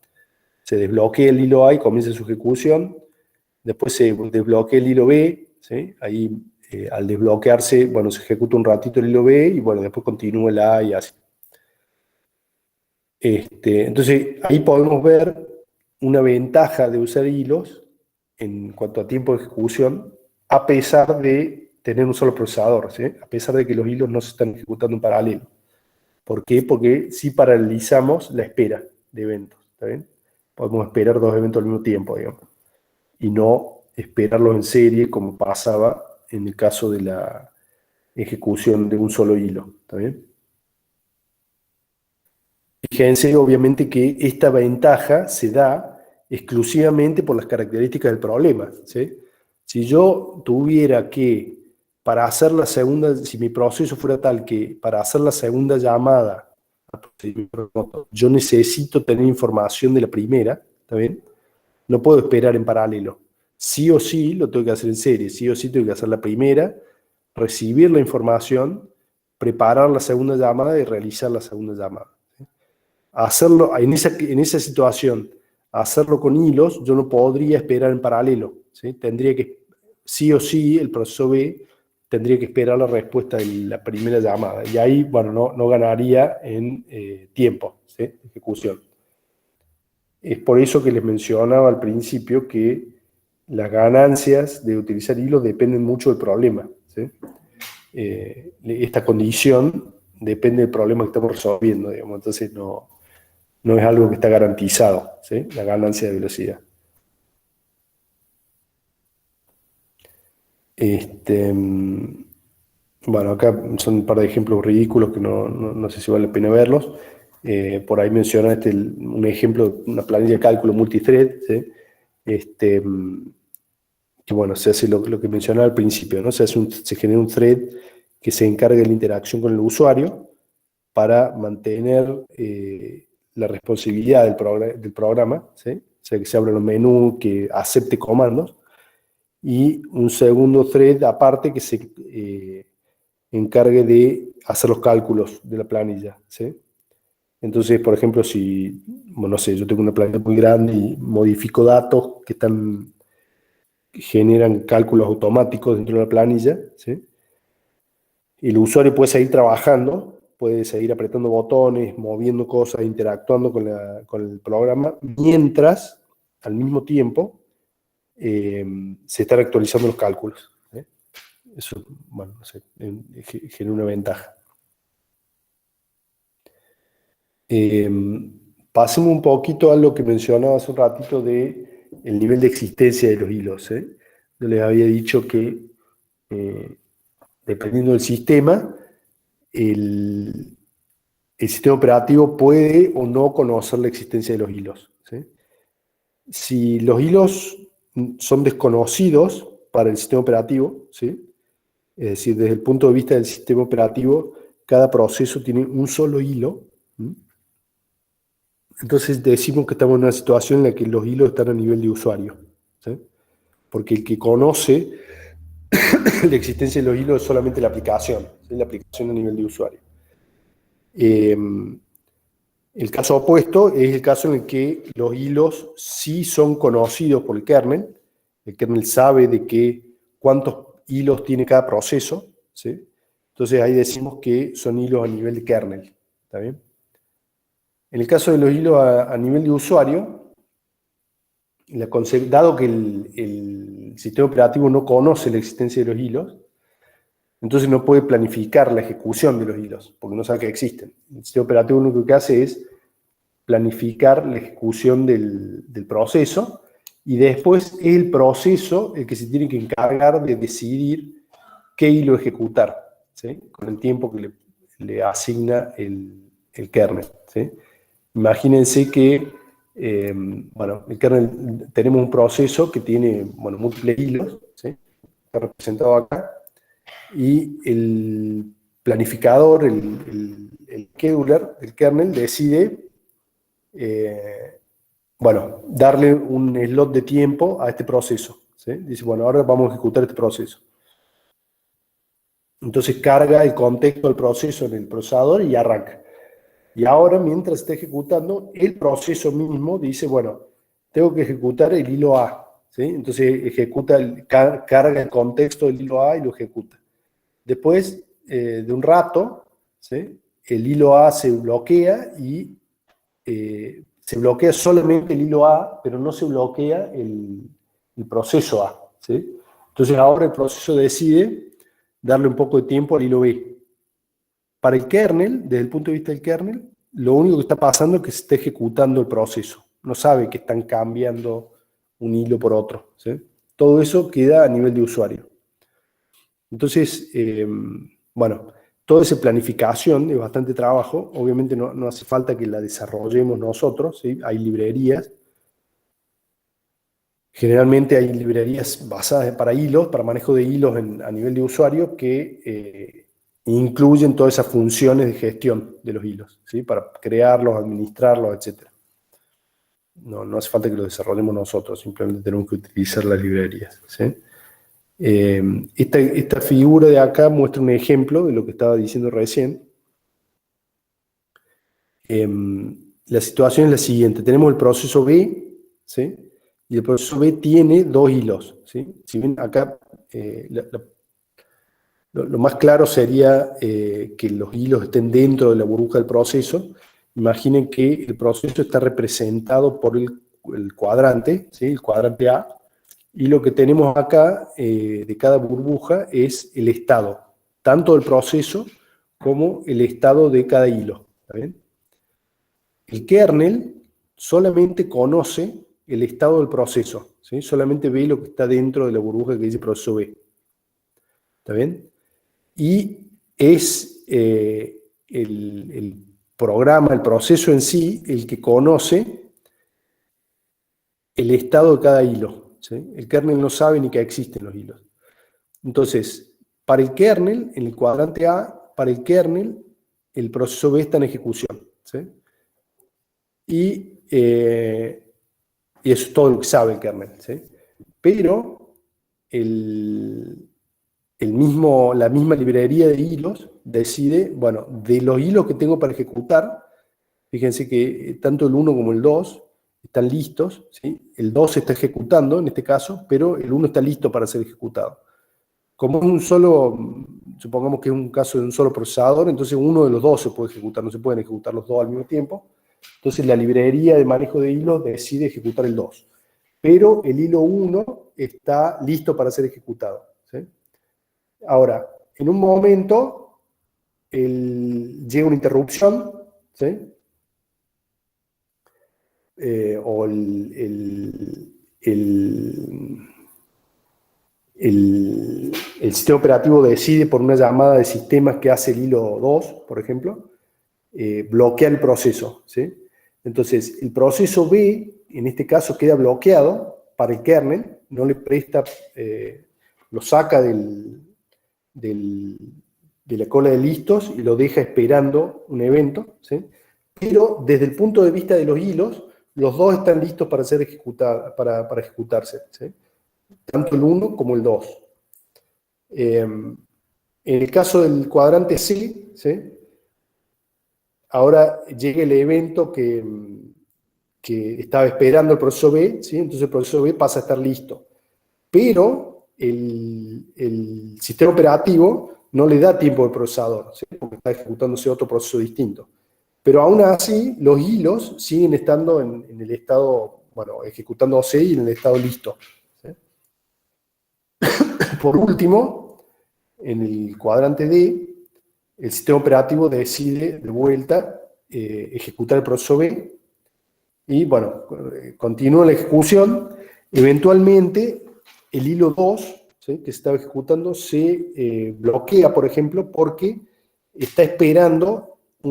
Speaker 1: se desbloquea el hilo A y comienza su ejecución, después se desbloquea el hilo B, ¿sí? Ahí al desbloquearse, bueno, se ejecuta un ratito el hilo B y bueno, después continúa el A y así. Entonces, ahí podemos ver una ventaja de usar hilos en cuanto a tiempo de ejecución, a pesar de tener un solo procesador, ¿sí? A pesar de que los hilos no se están ejecutando en paralelo. ¿Por qué? Porque sí paralizamos la espera de eventos. ¿Está bien? Podemos esperar dos eventos al mismo tiempo, digamos, y no esperarlos en serie como pasaba en el caso de la ejecución de un solo hilo. ¿Está bien? Fíjense, obviamente, que esta ventaja se da exclusivamente por las características del problema, ¿sí? Si yo tuviera que, para hacer la segunda, si mi proceso fuera tal que para hacer la segunda llamada al procedimiento remoto, yo necesito tener información de la primera, ¿está bien? No puedo esperar en paralelo. Sí o sí lo tengo que hacer en serie, sí o sí tengo que hacer la primera, recibir la información, preparar la segunda llamada y realizar la segunda llamada. Hacerlo en esa situación, hacerlo con hilos, yo no podría esperar en paralelo, ¿sí? Tendría que, sí o sí, el proceso B tendría que esperar la respuesta de la primera llamada. Y ahí, bueno, no ganaría en tiempo, ¿sí? De ejecución. Es por eso que les mencionaba al principio que las ganancias de utilizar hilos dependen mucho del problema, ¿sí? Esta condición depende del problema que estamos resolviendo, digamos. Entonces no es algo que está garantizado, ¿sí? La ganancia de velocidad. Bueno, acá son un par de ejemplos ridículos que no sé si vale la pena verlos. Por ahí menciona un ejemplo, una planilla de cálculo multithread, ¿sí? Que bueno, se hace lo que mencionaba al principio, ¿no? Se genera un thread que se encarga de la interacción con el usuario para mantener la responsabilidad del programa, ¿sí? O sea, que se abra los menús, que acepte comandos, y un segundo thread aparte que se encargue de hacer los cálculos de la planilla, ¿sí? Entonces, por ejemplo, si, bueno, no sé, yo tengo una planilla muy grande y modifico datos que generan cálculos automáticos dentro de la planilla, ¿sí? El usuario puede seguir trabajando, puede seguir apretando botones, moviendo cosas, interactuando con el programa, mientras, al mismo tiempo, se están actualizando los cálculos. Eso, bueno, no sé, genera una ventaja. Pasemos un poquito a lo que mencionaba hace un ratito de el nivel de existencia de los hilos. Yo les había dicho que dependiendo del sistema, el sistema operativo puede o no conocer la existencia de los hilos. ¿Sí? Si los hilos son desconocidos para el sistema operativo, ¿sí? Es decir, desde el punto de vista del sistema operativo, cada proceso tiene un solo hilo. Entonces decimos que estamos en una situación en la que los hilos están a nivel de usuario. ¿Sí? Porque el que conoce la existencia de los hilos es solamente la aplicación. ¿Sí? La aplicación a nivel de usuario. El caso opuesto es el caso en el que los hilos sí son conocidos por el kernel. El kernel sabe de cuántos hilos tiene cada proceso. ¿Sí? Entonces ahí decimos que son hilos a nivel de kernel. ¿Está bien? En el caso de los hilos a nivel de usuario, dado que el sistema operativo no conoce la existencia de los hilos, entonces no puede planificar la ejecución de los hilos, porque no sabe que existen. El sistema operativo lo único que hace es planificar la ejecución del proceso, y después es el proceso el que se tiene que encargar de decidir qué hilo ejecutar, ¿sí? Con el tiempo que le asigna el kernel. ¿Sí? Imagínense que, bueno, el kernel, tenemos un proceso que tiene, bueno, múltiples hilos, ¿sí? Está representado acá, y el planificador, el scheduler del kernel decide, bueno, darle un slot de tiempo a este proceso. ¿Sí? Dice, bueno, ahora vamos a ejecutar este proceso. Entonces carga el contexto del proceso en el procesador y arranca. Y ahora, mientras está ejecutando, el proceso mismo dice, bueno, tengo que ejecutar el hilo A. ¿Sí? Entonces ejecuta carga el contexto del hilo A y lo ejecuta. Después de un rato, ¿sí? El hilo A se bloquea y se bloquea solamente el hilo A, pero no se bloquea el proceso A. ¿Sí? Entonces ahora el proceso decide darle un poco de tiempo al hilo B. Para el kernel, desde el punto de vista del kernel, lo único que está pasando es que se está ejecutando el proceso. No sabe que están cambiando un hilo por otro. ¿Sí? Todo eso queda a nivel de usuario. Entonces, bueno, toda esa planificación es bastante trabajo. Obviamente no hace falta que la desarrollemos nosotros. ¿Sí? Hay librerías. Generalmente hay librerías basadas para hilos, para manejo de hilos a nivel de usuario, que incluyen todas esas funciones de gestión de los hilos, ¿sí? Para crearlos, administrarlos, etc. No hace falta que lo desarrollemos nosotros, simplemente tenemos que utilizar las librerías. ¿Sí? Esta figura de acá muestra un ejemplo de lo que estaba diciendo recién. La situación es la siguiente. Tenemos el proceso B, ¿sí? Y el proceso B tiene dos hilos. ¿Sí? Si ven acá, lo más claro sería que los hilos estén dentro de la burbuja del proceso. Imaginen que el proceso está representado por el cuadrante, ¿sí? El cuadrante A, y lo que tenemos acá de cada burbuja es el estado, tanto del proceso como el estado de cada hilo. ¿Está bien? El kernel solamente conoce el estado del proceso, ¿sí? Solamente ve lo que está dentro de la burbuja que dice proceso B. ¿Está bien? Y es el programa, el proceso en sí, el que conoce el estado de cada hilo. ¿Sí? El kernel no sabe ni que existen los hilos. Entonces, para el kernel, en el cuadrante A, para el kernel, el proceso B está en ejecución. ¿Sí? Y eso es todo lo que sabe el kernel. ¿Sí? Pero la misma librería de hilos decide, bueno, de los hilos que tengo para ejecutar, fíjense que tanto el 1 como el 2 están listos, ¿sí? El 2 se está ejecutando en este caso, pero el 1 está listo para ser ejecutado. Como es un solo, supongamos que es un caso de un solo procesador, entonces uno de los dos se puede ejecutar, no se pueden ejecutar los dos al mismo tiempo. Entonces la librería de manejo de hilos decide ejecutar el 2. pero el hilo 1 está listo para ser ejecutado, ¿sí? Ahora, en un momento llega una interrupción, ¿sí? O el sistema operativo decide por una llamada de sistemas que hace el hilo 2, por ejemplo, bloquear el proceso, ¿sí? Entonces, el proceso B, en este caso, queda bloqueado para el kernel, no le presta, lo saca de la cola de listos y lo deja esperando un evento, ¿sí? Pero desde el punto de vista de los hilos, los dos están listos para ser para ejecutarse, ¿sí? Tanto el 1 como el 2. En el caso del cuadrante C, ¿sí? Ahora llega el evento que estaba esperando el proceso B, ¿sí? Entonces el proceso B pasa a estar listo. Pero el sistema operativo no le da tiempo al procesador, ¿sí? Porque está ejecutándose otro proceso distinto. Pero aún así, los hilos siguen estando en el estado, bueno, ejecutándose y en el estado listo, ¿sí? Por último, en el cuadrante D, el sistema operativo decide de vuelta ejecutar el proceso B y, bueno, continúa la ejecución. Eventualmente, el hilo 2, ¿sí?, que se estaba ejecutando se bloquea, por ejemplo, porque está esperando que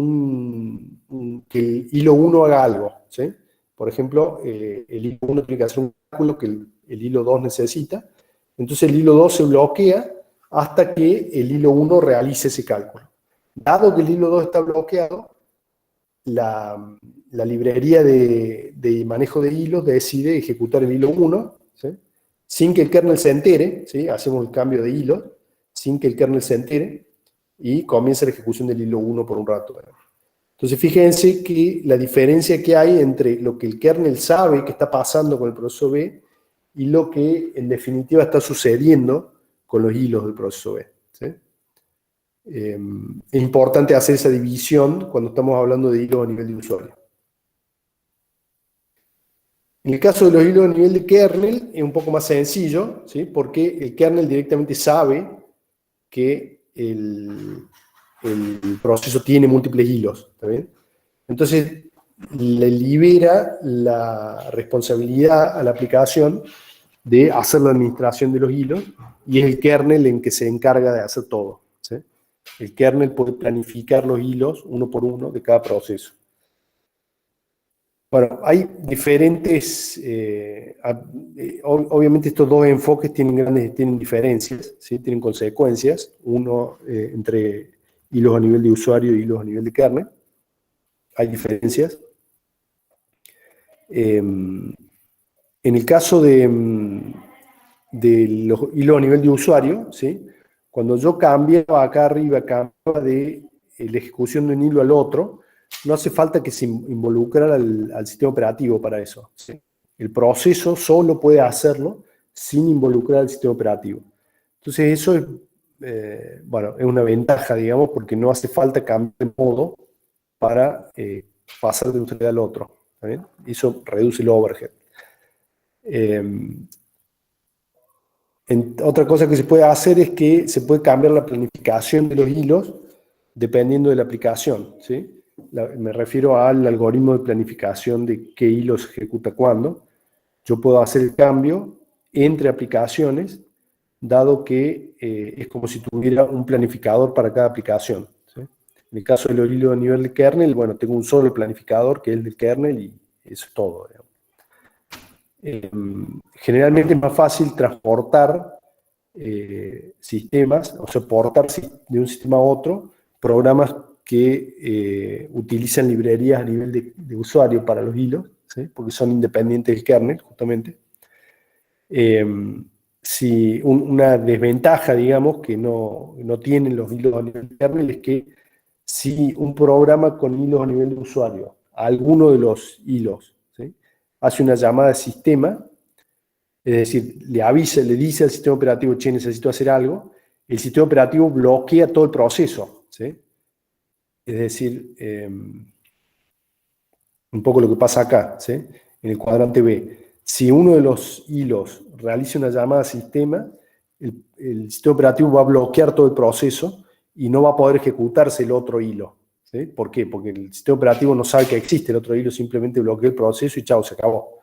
Speaker 1: el hilo 1 haga algo, ¿sí? Por ejemplo, el hilo 1 tiene que hacer un cálculo que el hilo 2 necesita. Entonces el hilo 2 se bloquea hasta que el hilo 1 realice ese cálculo. Dado que el hilo 2 está bloqueado, la librería de manejo de hilos decide ejecutar el hilo 1, ¿sí?, sin que el kernel se entere, ¿sí? Hacemos el cambio de hilo, sin que el kernel se entere, y comienza la ejecución del hilo 1 por un rato. Entonces fíjense que la diferencia que hay entre lo que el kernel sabe que está pasando con el proceso B y lo que en definitiva está sucediendo con los hilos del proceso B, ¿sí? Es importante hacer esa división cuando estamos hablando de hilos a nivel de usuario. En el caso de los hilos a nivel de kernel es un poco más sencillo, ¿sí?, porque el kernel directamente sabe que el proceso tiene múltiples hilos, ¿está bien? Entonces le libera la responsabilidad a la aplicación de hacer la administración de los hilos y es el kernel en que se encarga de hacer todo, ¿sí? El kernel puede planificar los hilos uno por uno de cada proceso. Bueno, hay diferentes, obviamente estos dos enfoques tienen diferencias, ¿sí?, tienen consecuencias, uno entre hilos a nivel de usuario y hilos a nivel de kernel. Hay diferencias. En el caso de los hilos a nivel de usuario, ¿sí?, cuando yo cambiaba acá arriba, cambiaba de la ejecución de un hilo al otro, no hace falta que se involucrara al sistema operativo para eso, ¿sí? El proceso solo puede hacerlo sin involucrar al sistema operativo. Entonces eso es, bueno, es una ventaja, digamos, porque no hace falta cambiar de modo para pasar de un thread al otro, ¿está bien? Eso reduce el overhead. Otra cosa que se puede hacer es que se puede cambiar la planificación de los hilos dependiendo de la aplicación, ¿sí? Me refiero al algoritmo de planificación de qué hilos se ejecuta cuándo. Yo puedo hacer el cambio entre aplicaciones, dado que es como si tuviera un planificador para cada aplicación, ¿sí? En el caso de los hilos a nivel de kernel, bueno, tengo un solo planificador que es el del kernel y eso es todo, digamos. Generalmente es más fácil transportar sistemas, o sea, portar de un sistema a otro programas que utilizan librerías a nivel de usuario para los hilos, ¿sí?, porque son independientes del kernel, justamente. Si una desventaja, digamos, que no tienen los hilos a nivel de kernel es que si un programa con hilos a nivel de usuario, a alguno de los hilos, ¿sí?, hace una llamada de sistema, es decir, le dice al sistema operativo, che, necesito hacer algo, el sistema operativo bloquea todo el proceso, ¿sí? Es decir, un poco lo que pasa acá, ¿sí?, en el cuadrante B. si uno de los hilos realiza una llamada a sistema, el sistema operativo va a bloquear todo el proceso y no va a poder ejecutarse el otro hilo. ¿Sí? ¿Por qué? Porque el sistema operativo no sabe que existe el otro hilo, simplemente bloquea el proceso y chao, se acabó.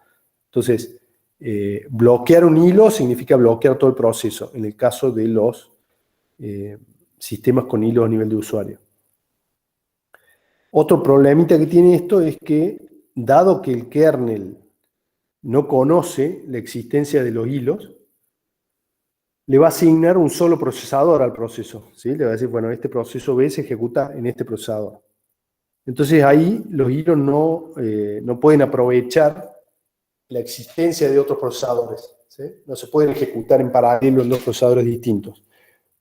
Speaker 1: Entonces, bloquear un hilo significa bloquear todo el proceso, en el caso de los sistemas con hilos a nivel de usuario. Otro problemita que tiene esto es que, dado que el kernel no conoce la existencia de los hilos, le va a asignar un solo procesador al proceso. ¿Sí? Le va a decir, bueno, este proceso B se ejecuta en este procesador. Entonces ahí los hilos no pueden aprovechar la existencia de otros procesadores. ¿Sí? No se pueden ejecutar en paralelo en dos procesadores distintos,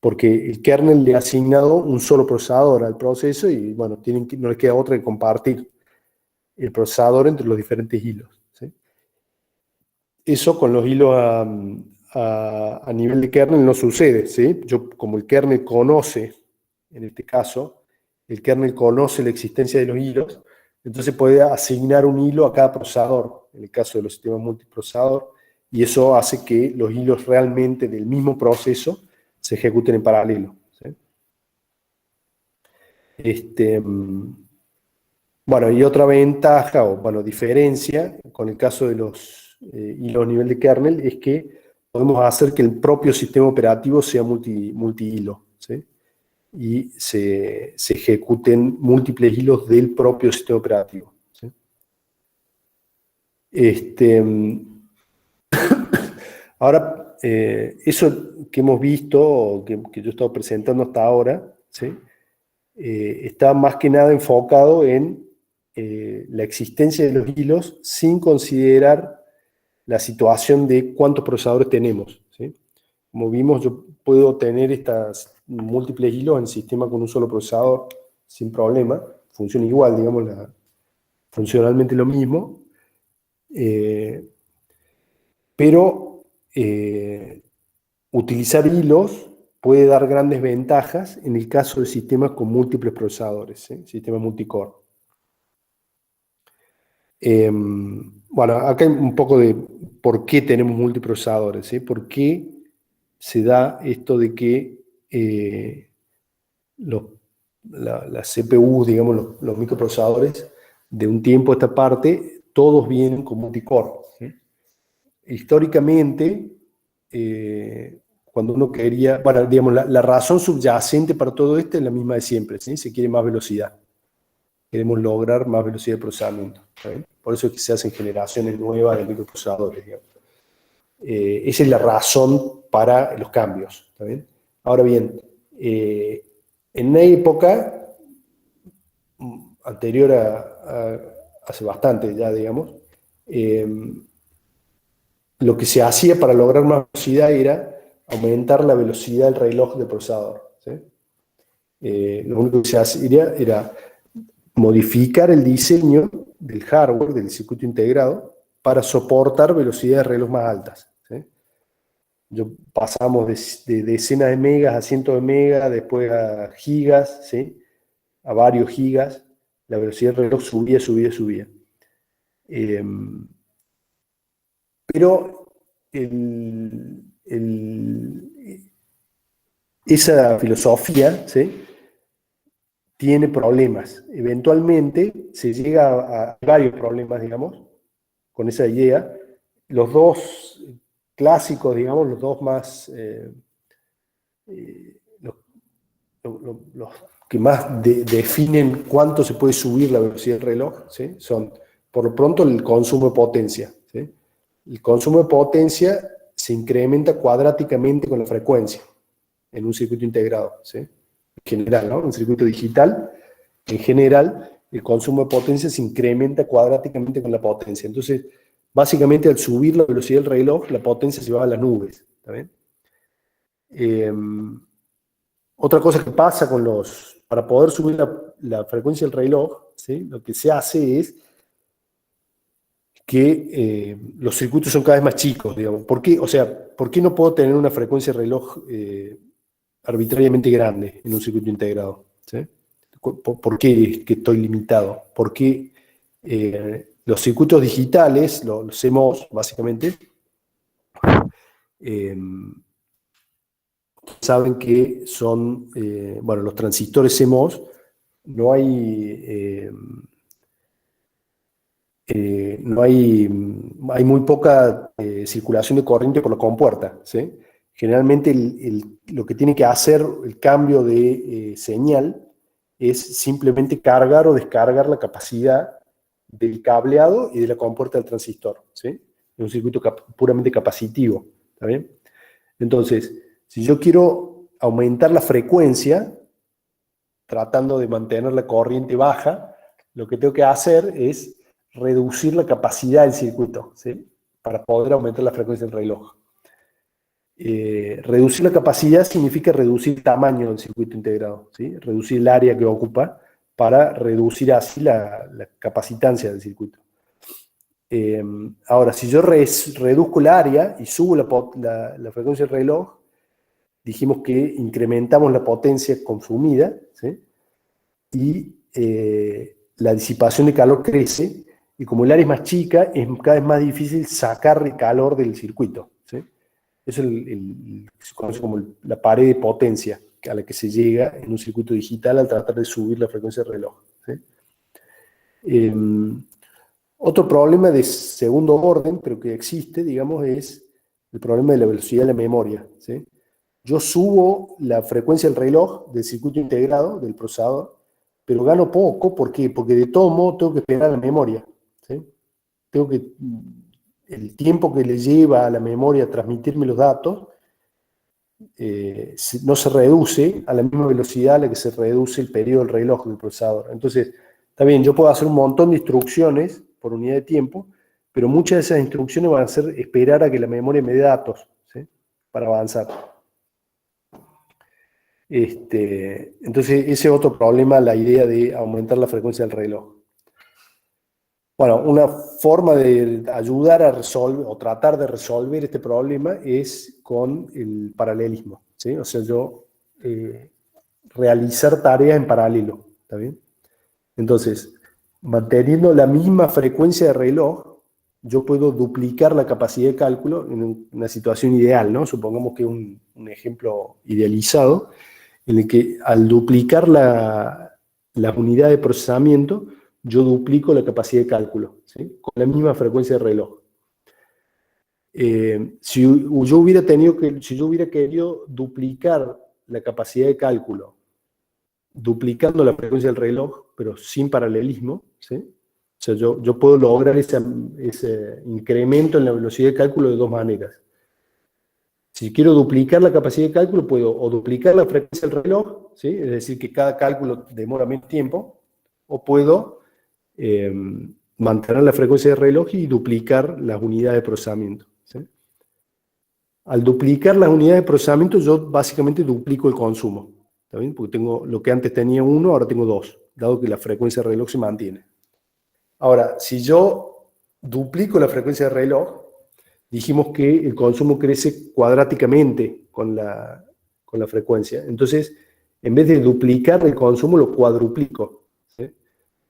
Speaker 1: porque el kernel le ha asignado un solo procesador al proceso y, bueno, no les queda otra que compartir el procesador entre los diferentes hilos. ¿Sí? Eso con los hilos a nivel de kernel no sucede. ¿Sí? Como el kernel conoce, en este caso, el kernel conoce la existencia de los hilos, entonces puede asignar un hilo a cada procesador, en el caso de los sistemas multiprocesador, y eso hace que los hilos realmente del mismo proceso se ejecuten en paralelo. ¿Sí? Bueno, y otra ventaja, o bueno, diferencia, con el caso de los hilos a nivel de kernel, es que podemos hacer que el propio sistema operativo sea multi-hilo, ¿sí? Y se ejecuten múltiples hilos del propio sistema operativo. ¿Sí? Ahora, eso que hemos visto, o que yo he estado presentando hasta ahora, ¿sí? Está más que nada enfocado en la existencia de los hilos sin considerar la situación de cuántos procesadores tenemos. ¿Sí? Como vimos, yo puedo tener estas múltiples hilos en sistema con un solo procesador sin problema, funciona igual, digamos, funcionalmente lo mismo, pero utilizar hilos puede dar grandes ventajas en el caso de sistemas con múltiples procesadores, ¿sí? Sistemas multicore. Bueno, acá hay un poco de por qué tenemos multiprocesadores, ¿sí? ¿Por qué se da esto de que las CPUs, digamos, los microprocesadores, de un tiempo a esta parte, todos vienen con multicore? ¿Sí? Históricamente, cuando uno quería, bueno, digamos, la razón subyacente para todo esto es la misma de siempre, ¿sí? Se quiere más velocidad. Queremos lograr más velocidad de procesamiento. ¿Sí? Por eso es que se hacen generaciones nuevas de microprocesadores, digamos. Esa es la razón para los cambios. ¿Está bien? Ahora bien, en una época anterior hace bastante ya, digamos, lo que se hacía para lograr más velocidad era aumentar la velocidad del reloj del procesador. ¿Sí? Lo único que se hacía era modificar el diseño del hardware, del circuito integrado, para soportar velocidades de reloj más altas. ¿Sí? Pasamos de decenas de megas a cientos de megas, después a gigas, ¿sí? A varios gigas. La velocidad del reloj subía. Pero esa filosofía, ¿sí? Tiene problemas. Eventualmente se llega a varios problemas, digamos, con esa idea. Los dos clásicos, digamos, los dos más, los que más definen cuánto se puede subir la velocidad del reloj, ¿sí? Son, por lo pronto, el consumo de potencia. ¿Sí? El consumo de potencia se incrementa cuadráticamente con la frecuencia en un circuito integrado, ¿sí? En general, ¿no? En un circuito digital, en general, el consumo de potencia se incrementa cuadráticamente con la potencia. Entonces, básicamente, al subir la velocidad del reloj, la potencia se va a las nubes. ¿Está bien? Otra cosa que pasa para poder subir la frecuencia del reloj, ¿sí? Lo que se hace es que los circuitos son cada vez más chicos, digamos. ¿Por qué? O sea, ¿por qué no puedo tener una frecuencia de reloj arbitrariamente grande en un circuito integrado? ¿Sí? ¿Por qué es que estoy limitado? ¿Por qué Los circuitos digitales, los CMOS, básicamente, saben que son, bueno, los transistores CMOS, no hay, hay muy poca circulación de corriente por la compuerta, ¿sí? Generalmente lo que tiene que hacer el cambio de señal es simplemente cargar o descargar la capacidad del cableado y de la compuerta del transistor, ¿sí? Es un circuito puramente capacitivo, ¿está bien? Entonces, si yo quiero aumentar la frecuencia, tratando de mantener la corriente baja, lo que tengo que hacer es reducir la capacidad del circuito, ¿sí? Para poder aumentar la frecuencia del reloj. Reducir la capacidad significa reducir el tamaño del circuito integrado, ¿sí? Reducir el área que ocupa para reducir así la capacitancia del circuito. Ahora, si yo reduzco el área y subo la frecuencia del reloj, dijimos que incrementamos la potencia consumida, ¿sí? Y la disipación de calor crece, y como el área es más chica, es cada vez más difícil sacar el calor del circuito, ¿sí? Eso se conoce como la pared de potencia a la que se llega en un circuito digital al tratar de subir la frecuencia del reloj, ¿sí? Otro problema de segundo orden, pero que existe, digamos, es el problema de la velocidad de la memoria, ¿sí? Yo subo la frecuencia del reloj del circuito integrado, del procesador, pero gano poco. ¿Por qué? Porque de todo modo tengo que esperar a la memoria, ¿sí? Tengo que, el tiempo que le lleva a la memoria a transmitirme los datos no se reduce a la misma velocidad a la que se reduce el periodo del reloj del procesador. Entonces, está bien, yo puedo hacer un montón de instrucciones por unidad de tiempo, pero muchas de esas instrucciones van a ser esperar a que la memoria me dé datos, ¿sí? Para avanzar. Entonces, ese es otro problema, la idea de aumentar la frecuencia del reloj. Bueno, una forma de ayudar a resolver o tratar de resolver este problema es con el paralelismo, ¿sí? O sea, yo realizar tareas en paralelo, ¿está bien? Entonces, manteniendo la misma frecuencia de reloj, yo puedo duplicar la capacidad de cálculo en una situación ideal, ¿no? Supongamos que un ejemplo idealizado, en el que al duplicar la unidad de procesamiento, yo duplico la capacidad de cálculo, ¿sí? Con la misma frecuencia de reloj. Si yo hubiera querido duplicar la capacidad de cálculo, duplicando la frecuencia del reloj, pero sin paralelismo, ¿sí? O sea, yo puedo lograr ese incremento en la velocidad de cálculo de dos maneras. Si quiero duplicar la capacidad de cálculo, puedo o duplicar la frecuencia del reloj, ¿sí? Es decir, que cada cálculo demora menos tiempo, o puedo mantener la frecuencia del reloj y duplicar las unidades de procesamiento, ¿sí? Al duplicar las unidades de procesamiento, yo básicamente duplico el consumo, ¿está bien? Porque tengo lo que antes tenía 1, ahora tengo 2, dado que la frecuencia del reloj se mantiene. Ahora, si yo duplico la frecuencia del reloj, dijimos que el consumo crece cuadráticamente con la frecuencia. Entonces, en vez de duplicar el consumo, lo cuadruplico, ¿sí?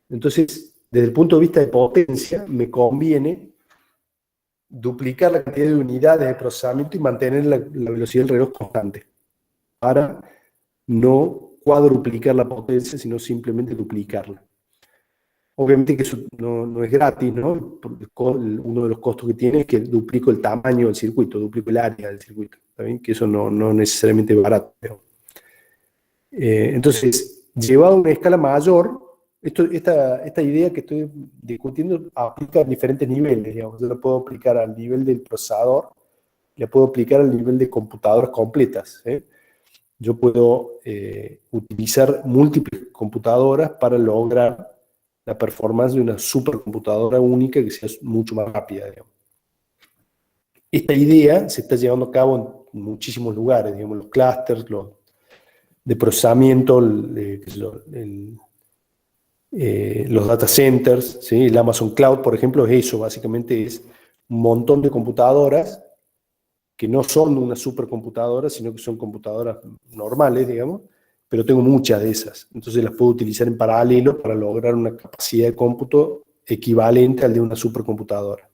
Speaker 1: Entonces, desde el punto de vista de potencia, me conviene duplicar la cantidad de unidades de procesamiento y mantener la velocidad del reloj constante, para no cuadruplicar la potencia, sino simplemente duplicarla. Obviamente que eso no es gratis, ¿no? Porque uno de los costos que tiene es que duplico el tamaño del circuito, duplico el área del circuito, ¿está bien? Que eso no necesariamente es barato. Entonces, llevado a una escala mayor, esta idea que estoy discutiendo aplica a diferentes niveles, digamos. Yo la puedo aplicar al nivel del procesador, la puedo aplicar al nivel de computadoras completas, ¿eh? Yo puedo utilizar múltiples computadoras para lograr la performance de una supercomputadora única que sea mucho más rápida, digamos. Esta idea se está llevando a cabo en muchísimos lugares, digamos, los clústeres, de procesamiento, los data centers, ¿sí? El Amazon Cloud, por ejemplo, es eso, básicamente es un montón de computadoras que no son una supercomputadora, sino que son computadoras normales, digamos, pero tengo muchas de esas. Entonces las puedo utilizar en paralelo para lograr una capacidad de cómputo equivalente al de una supercomputadora.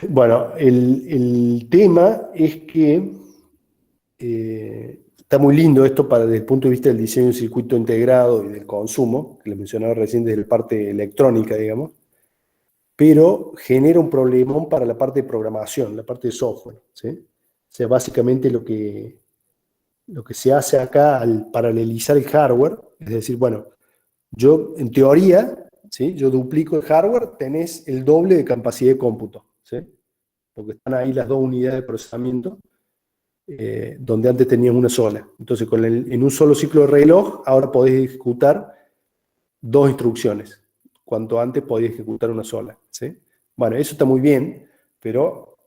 Speaker 1: Bueno, el tema es que está muy lindo esto desde el punto de vista del diseño de un circuito integrado y del consumo, que les mencionaba recién desde la parte electrónica, digamos, pero genera un problemón para la parte de programación, la parte de software, ¿sí? O sea, básicamente lo que se hace acá al paralelizar el hardware, es decir, bueno, yo en teoría, ¿sí? Yo duplico el hardware, tenés el doble de capacidad de cómputo, ¿sí? Porque están ahí las dos unidades de procesamiento, donde antes tenías una sola. Entonces, en un solo ciclo de reloj, ahora podés ejecutar dos instrucciones, cuanto antes podías ejecutar una sola, ¿sí? Bueno, eso está muy bien, pero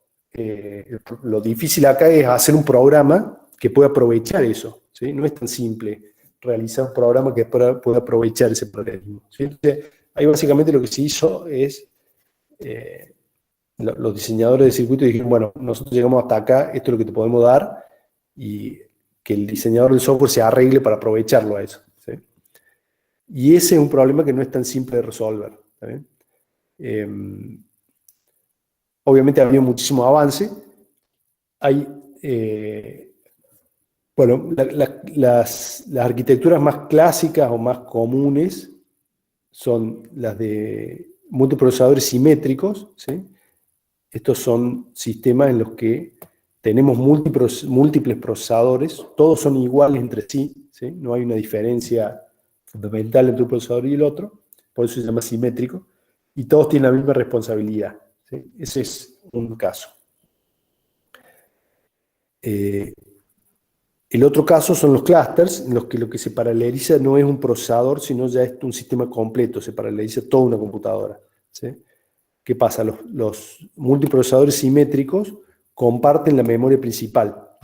Speaker 1: lo difícil acá es hacer un programa que pueda aprovechar eso, ¿sí? No es tan simple realizar un programa que pueda aprovechar ese paralelismo, ¿sí? Entonces, ahí básicamente lo que se hizo es, los diseñadores de circuito dijeron, bueno, nosotros llegamos hasta acá, esto es lo que te podemos dar, y que el diseñador del software se arregle para aprovecharlo a eso, ¿sí? Y ese es un problema que no es tan simple de resolver, ¿está bien? Obviamente ha habido muchísimo avance. Hay, bueno, las arquitecturas más clásicas o más comunes son las de multiprocesadores simétricos, ¿sí? Estos son sistemas en los que tenemos múltiples procesadores, todos son iguales entre sí, ¿sí? No hay una diferencia fundamental entre un procesador y el otro, por eso se llama simétrico, y todos tienen la misma responsabilidad, ¿sí? Ese es un caso. El otro caso son los clusters, en los que lo que se paraleliza no es un procesador, sino ya es un sistema completo, se paraleliza toda una computadora, ¿sí? ¿Qué pasa? Los multiprocesadores simétricos comparten la memoria principal.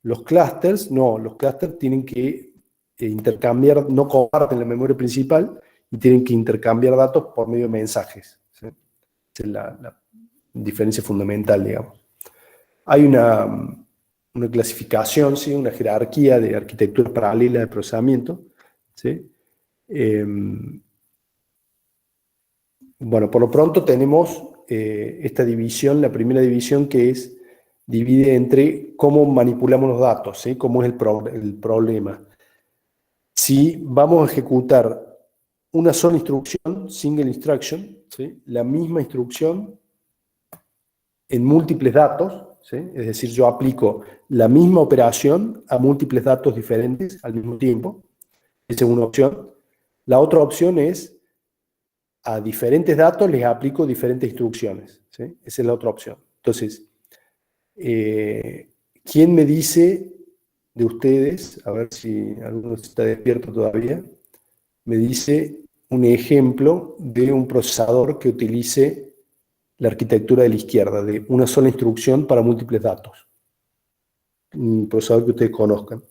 Speaker 1: Los clusters, no, los clusters tienen que intercambiar, no comparten la memoria principal y tienen que intercambiar datos por medio de mensajes, ¿sí? Esa es la diferencia fundamental, digamos. Hay una clasificación, ¿sí? Una jerarquía de arquitecturas paralelas de procesamiento, ¿sí? Bueno, por lo pronto tenemos esta división, la primera división que divide entre cómo manipulamos los datos, ¿sí? Cómo es el problema. Si vamos a ejecutar una sola instrucción, single instruction, ¿sí? La misma instrucción en múltiples datos, ¿sí? Es decir, yo aplico la misma operación a múltiples datos diferentes al mismo tiempo. Esa es una opción. La otra opción es a diferentes datos les aplico diferentes instrucciones, ¿sí? Esa es la otra opción. Entonces, ¿quién me dice de ustedes, a ver si alguno está despierto todavía, me dice un ejemplo de un procesador que utilice la arquitectura de la izquierda, de una sola instrucción para múltiples datos? Un procesador que ustedes conozcan.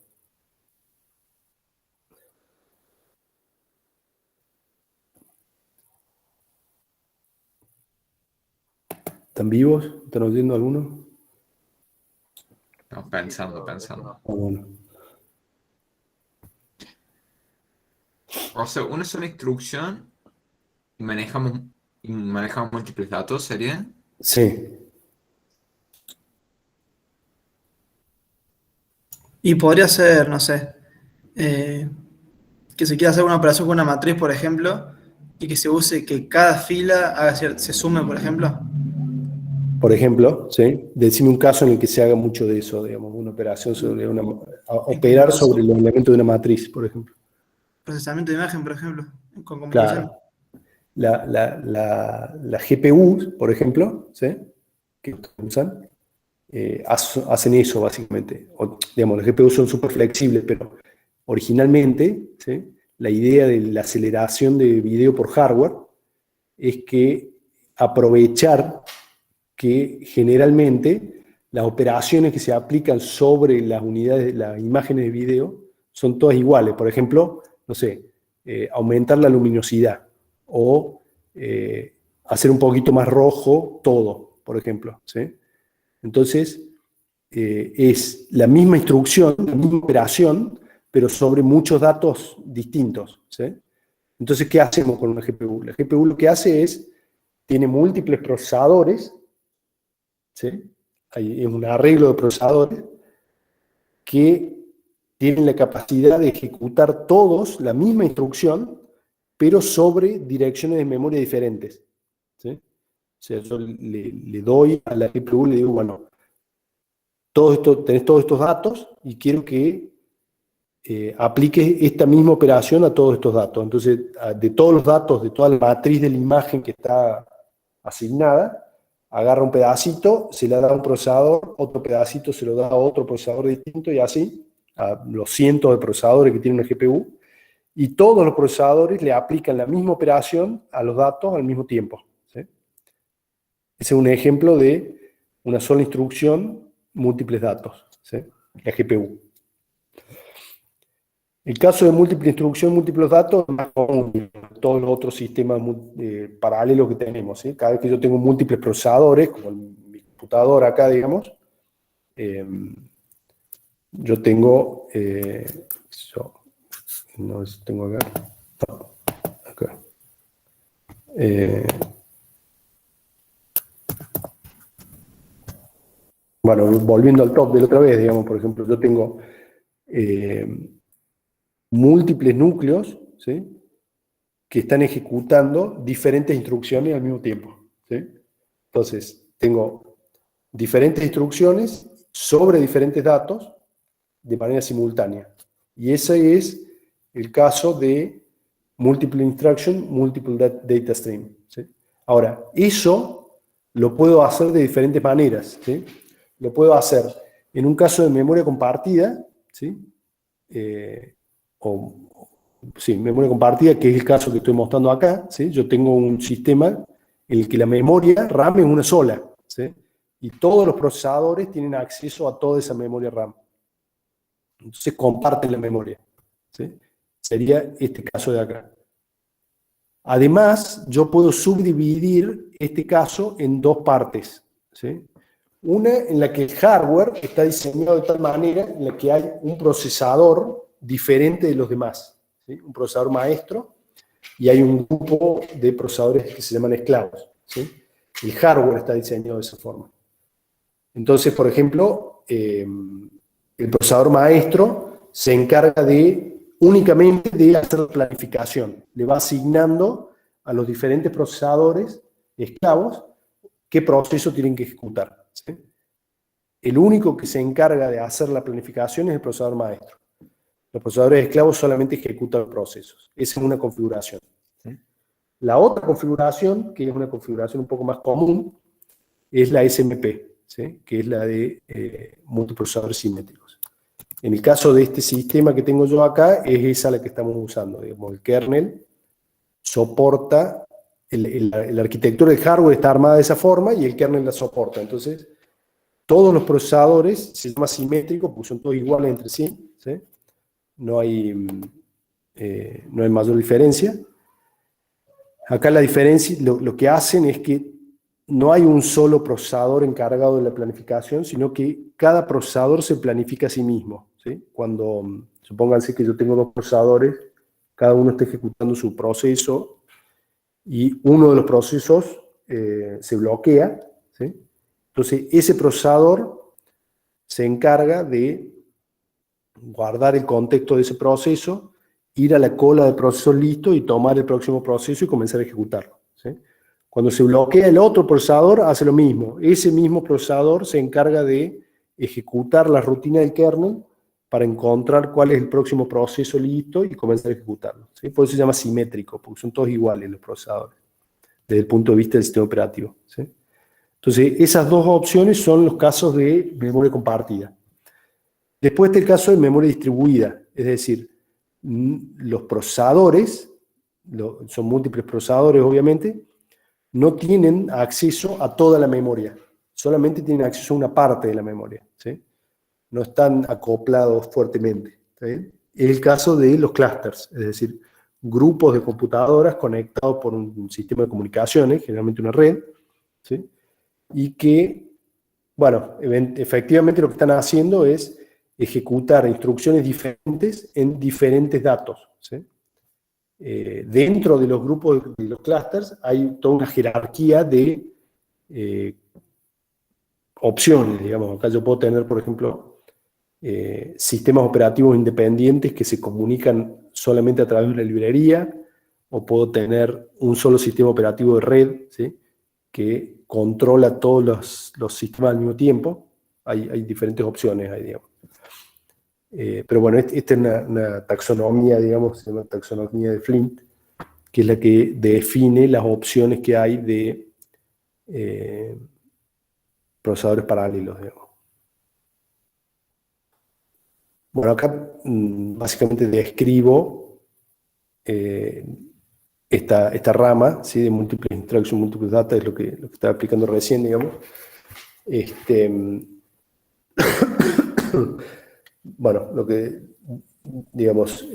Speaker 1: ¿Están vivos? ¿Están oyendo alguno?
Speaker 2: No, pensando.
Speaker 1: Ah, bueno.
Speaker 2: O sea, una sola instrucción y manejamos múltiples datos, ¿sería?
Speaker 1: Sí.
Speaker 3: Y podría ser, no sé, que se quiera hacer una operación con una matriz, por ejemplo, y que se use que cada fila se sume, por ejemplo.
Speaker 1: Por ejemplo, ¿sí? Decime un caso en el que se haga mucho de eso, digamos, una operación sobre operar sobre los elementos de una matriz, por ejemplo.
Speaker 3: Procesamiento de imagen, por ejemplo, con computación.
Speaker 1: Claro. La GPU, por ejemplo, ¿sí? Que usan, hacen eso básicamente. Digamos, las GPU son súper flexibles, pero originalmente, ¿sí? La idea de la aceleración de video por hardware es que aprovechar que generalmente las operaciones que se aplican sobre las unidades, las imágenes de video, son todas iguales. Por ejemplo, no sé, aumentar la luminosidad o hacer un poquito más rojo todo, por ejemplo, ¿sí? Entonces, es la misma instrucción, la misma operación, pero sobre muchos datos distintos, ¿sí? Entonces, ¿qué hacemos con una GPU? La GPU lo que hace es, tiene múltiples procesadores, ¿sí? Es un arreglo de procesadores que tienen la capacidad de ejecutar todos la misma instrucción, pero sobre direcciones de memoria diferentes, ¿sí? O sea, yo le doy a la GPU, le digo, bueno, tenés todos estos datos y quiero que apliques esta misma operación a todos estos datos. Entonces, de todos los datos, de toda la matriz de la imagen que está asignada, agarra un pedacito, se le da a un procesador, otro pedacito se lo da a otro procesador distinto y así, a los cientos de procesadores que tiene una GPU, y todos los procesadores le aplican la misma operación a los datos al mismo tiempo, ¿sí? Ese es un ejemplo de una sola instrucción, múltiples datos, ¿sí? La GPU. El caso de múltiple instrucción, múltiples datos, es más común en todos los otros sistemas paralelos que tenemos, ¿sí? Cada vez que yo tengo múltiples procesadores, como mi computadora acá, digamos, yo tengo, no tengo acá, no, acá. Bueno, volviendo al top de la otra vez, digamos, por ejemplo, yo tengo múltiples núcleos, ¿sí? Que están ejecutando diferentes instrucciones al mismo tiempo, ¿sí? Entonces, tengo diferentes instrucciones sobre diferentes datos de manera simultánea. Y ese es el caso de Multiple Instruction, Multiple Data Stream, ¿sí? Ahora, eso lo puedo hacer de diferentes maneras, ¿sí? Lo puedo hacer en un caso de memoria compartida, ¿sí? Sí, memoria compartida, que es el caso que estoy mostrando acá, ¿sí? Yo tengo un sistema en el que la memoria RAM es una sola, ¿sí? Y todos los procesadores tienen acceso a toda esa memoria RAM. Entonces comparten la memoria, ¿sí? Sería este caso de acá. Además, yo puedo subdividir este caso en dos partes, ¿sí? Una en la que el hardware está diseñado de tal manera en la que hay un procesador diferente de los demás, ¿sí? Un procesador maestro, y hay un grupo de procesadores que se llaman esclavos, ¿sí? El hardware está diseñado de esa forma. Entonces, por ejemplo, el procesador maestro se encarga únicamente de hacer la planificación. Le va asignando a los diferentes procesadores esclavos qué proceso tienen que ejecutar, ¿sí? El único que se encarga de hacer la planificación es el procesador maestro. Los procesadores esclavos solamente ejecutan procesos. Esa es una configuración, ¿sí? La otra configuración, que es una configuración un poco más común, es la SMP, ¿sí? Que es la de multiprocesadores simétricos. En el caso de este sistema que tengo yo acá, es esa la que estamos usando. Digamos, el kernel soporta, la arquitectura del hardware está armada de esa forma y el kernel la soporta. Entonces, todos los procesadores se llaman simétricos porque son todos iguales entre sí, ¿sí? No hay mayor diferencia. Acá la diferencia, lo que hacen es que no hay un solo procesador encargado de la planificación, sino que cada procesador se planifica a sí mismo, ¿sí? Cuando, supónganse que yo tengo dos procesadores, cada uno está ejecutando su proceso y uno de los procesos se bloquea, ¿sí? Entonces, ese procesador se encarga de guardar el contexto de ese proceso, ir a la cola del proceso listo y tomar el próximo proceso y comenzar a ejecutarlo, ¿sí? Cuando se bloquea el otro procesador, hace lo mismo. Ese mismo procesador se encarga de ejecutar la rutina del kernel para encontrar cuál es el próximo proceso listo y comenzar a ejecutarlo, ¿sí? Por eso se llama simétrico, porque son todos iguales los procesadores, desde el punto de vista del sistema operativo, ¿sí? Entonces, esas dos opciones son los casos de memoria compartida. Después está el caso de memoria distribuida, es decir, los procesadores, son múltiples procesadores obviamente, no tienen acceso a toda la memoria, solamente tienen acceso a una parte de la memoria, ¿sí? No están acoplados fuertemente, ¿sí? Es el caso de los clusters, es decir, grupos de computadoras conectados por un sistema de comunicaciones, generalmente una red, ¿sí? Y que Bueno, efectivamente lo que están haciendo es ejecutar instrucciones diferentes en diferentes datos, ¿sí? Dentro de los grupos de los clusters hay toda una jerarquía de opciones, digamos. Acá yo puedo tener, por ejemplo, sistemas operativos independientes que se comunican solamente a través de una librería, o puedo tener un solo sistema operativo de red, ¿sí?, que controla todos los sistemas al mismo tiempo. Hay diferentes opciones ahí, digamos. Pero bueno, esta es una taxonomía, digamos, se llama taxonomía de Flint, que es la que define las opciones que hay de procesadores paralelos, digamos. Bueno, acá básicamente describo esta rama, ¿sí?, de múltiples instructions, múltiples data, es lo que estaba explicando recién, digamos. Bueno, lo que, digamos,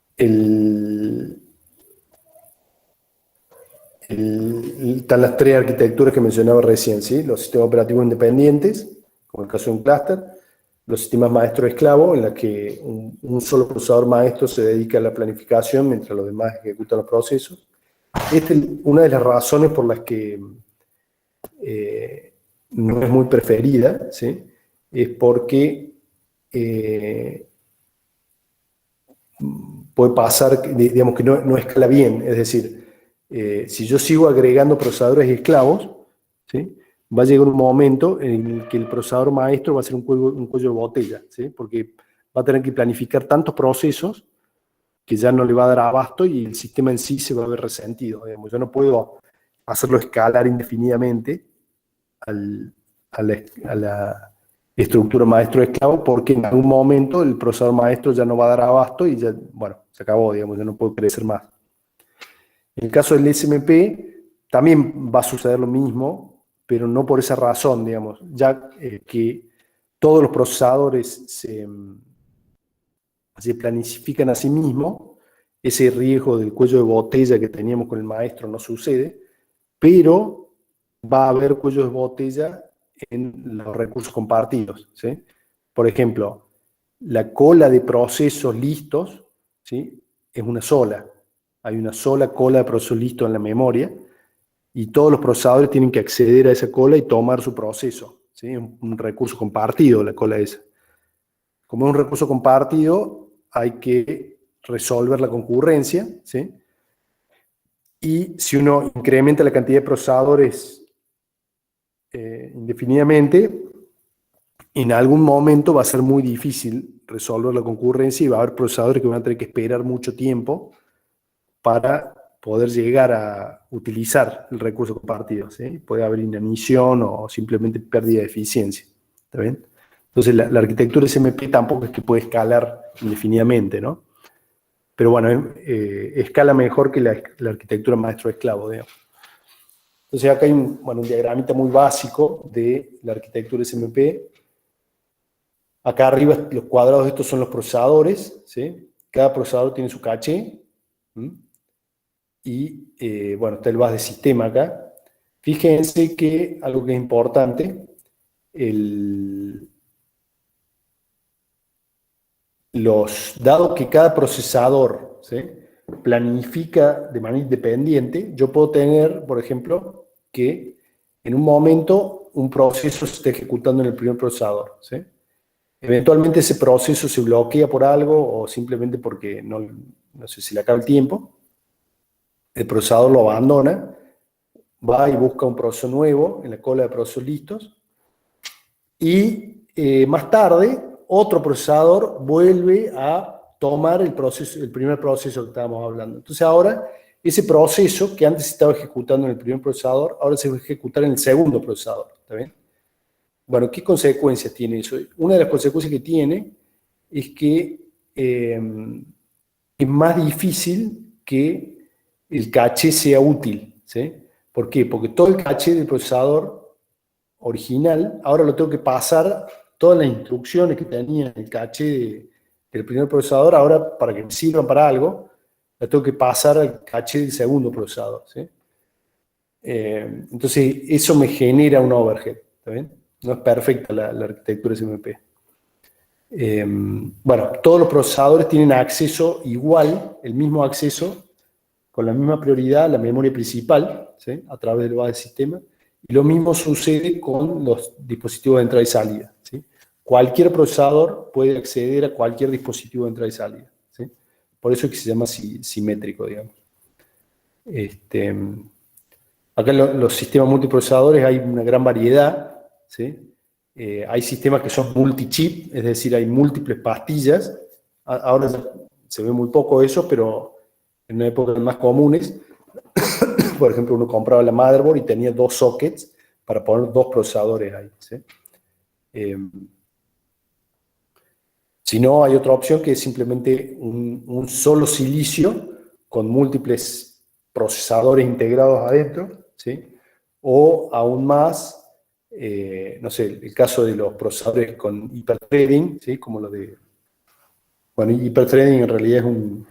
Speaker 1: están las tres arquitecturas que mencionaba recién, ¿sí? Los sistemas operativos independientes, como el caso de un clúster, los sistemas maestro-esclavo, en la que un solo procesador maestro se dedica a la planificación mientras los demás ejecutan los procesos. Esta es una de las razones por las que no es muy preferida, ¿sí? Es porque puede pasar, digamos, que no escala bien. Es decir, si yo sigo agregando procesadores esclavos, ¿sí?, va a llegar un momento en el que el procesador maestro va a ser un cuello de botella, ¿sí?, porque va a tener que planificar tantos procesos que ya no le va a dar abasto y el sistema en sí se va a ver resentido. Digamos. Yo no puedo hacerlo escalar indefinidamente a la estructura maestro-esclavo, porque en algún momento el procesador maestro ya no va a dar abasto y ya, bueno, se acabó, digamos, ya no puedo crecer más. En el caso del SMP también va a suceder lo mismo, pero no por esa razón, digamos, ya que todos los procesadores se planifican a sí mismos, ese riesgo del cuello de botella que teníamos con el maestro no sucede, pero va a haber cuellos de botella en los recursos compartidos, ¿sí? Por ejemplo, la cola de procesos listos, ¿sí?, es una sola. Hay una sola cola de procesos listos en la memoria y todos los procesadores tienen que acceder a esa cola y tomar su proceso, ¿sí? Es un recurso compartido la cola esa. Como es un recurso compartido, hay que resolver la concurrencia, ¿sí? Y si uno incrementa la cantidad de procesadores indefinidamente, en algún momento va a ser muy difícil resolver la concurrencia y va a haber procesadores que van a tener que esperar mucho tiempo para poder llegar a utilizar el recurso compartido, ¿sí? Puede haber inanición o simplemente pérdida de eficiencia, ¿está bien? Entonces la arquitectura SMP tampoco es que puede escalar indefinidamente, ¿no? Pero bueno, escala mejor que la arquitectura maestro-esclavo, digamos. Entonces acá hay un diagramita muy básico de la arquitectura SMP. Acá arriba los cuadrados estos son los procesadores, ¿sí? Cada procesador tiene su caché. Y bueno, está el bus de sistema acá. Fíjense que algo que es importante, dado que cada procesador, ¿sí?, planifica de manera independiente, yo puedo tener, por ejemplo, que en un momento un proceso se esté ejecutando en el primer procesador, ¿sí? Eventualmente ese proceso se bloquea por algo o simplemente porque no sé, si le acaba el tiempo. El procesador lo abandona, va y busca un proceso nuevo en la cola de procesos listos y más tarde otro procesador vuelve a tomar el primer proceso que estábamos hablando. Entonces ahora ese proceso que antes estaba ejecutando en el primer procesador, ahora se va a ejecutar en el segundo procesador, ¿está bien? Bueno, ¿qué consecuencias tiene eso? Una de las consecuencias que tiene es que es más difícil que el caché sea útil, ¿sí? ¿Por qué? Porque todo el caché del procesador original, ahora lo tengo que pasar, todas las instrucciones que tenía en el caché del primer procesador, ahora para que me sirvan para algo, las tengo que pasar al caché del segundo procesador, ¿sí? Entonces, eso me genera un overhead, ¿está bien? No es perfecta la arquitectura SMP. Bueno, todos los procesadores tienen acceso igual, el mismo acceso, con la misma prioridad a la memoria principal, ¿sí? A través del bus de sistema. Y lo mismo sucede con los dispositivos de entrada y salida, ¿sí? Cualquier procesador puede acceder a cualquier dispositivo de entrada y salida, ¿sí? Por eso es que se llama simétrico, digamos. Acá en los sistemas multiprocesadores hay una gran variedad, ¿sí? Hay sistemas que son multi-chip, es decir, hay múltiples pastillas. Ahora se ve muy poco eso, pero en una época más comunes, por ejemplo, uno compraba la motherboard y tenía 2 sockets para poner 2 procesadores ahí, ¿sí? Si no, hay otra opción que es simplemente un solo silicio con múltiples procesadores integrados adentro, ¿sí? O aún más, no sé, el caso de los procesadores con hiperthreading, ¿sí? Como lo de... Bueno, hiperthreading en realidad es un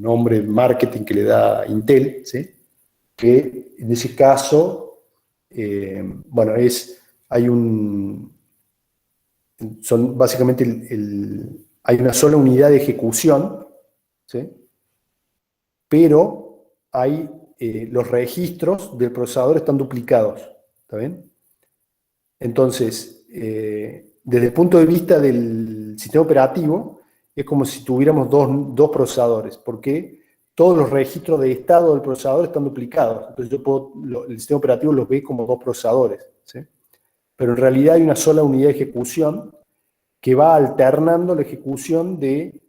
Speaker 1: nombre de marketing que le da Intel, ¿sí? Que en ese caso, bueno, son básicamente hay una sola unidad de ejecución, ¿sí? Pero los registros del procesador están duplicados, ¿está bien? Entonces, desde el punto de vista del sistema operativo, es como si tuviéramos dos procesadores, porque todos los registros de estado del procesador están duplicados. Entonces el sistema operativo los ve como 2 procesadores, ¿sí? Pero en realidad hay una sola unidad de ejecución que va alternando la ejecución de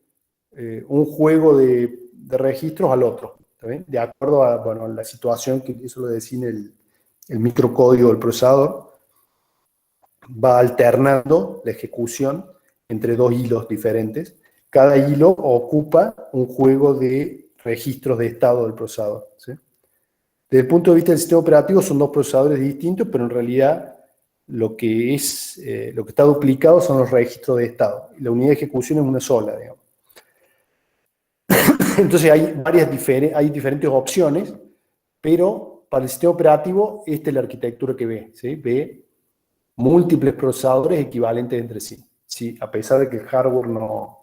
Speaker 1: un juego de registros al otro, ¿está bien? De acuerdo a, bueno, la situación, que eso lo define el microcódigo del procesador, va alternando la ejecución entre 2 hilos diferentes. Cada hilo ocupa un juego de registros de estado del procesador, ¿sí? Desde el punto de vista del sistema operativo son 2 procesadores distintos, pero en realidad lo que está duplicado son los registros de estado. Y la unidad de ejecución es una sola, digamos. Entonces hay diferentes opciones, pero para el sistema operativo esta es la arquitectura que ve, ¿sí? Ve múltiples procesadores equivalentes entre sí, ¿sí? A pesar de que el hardware no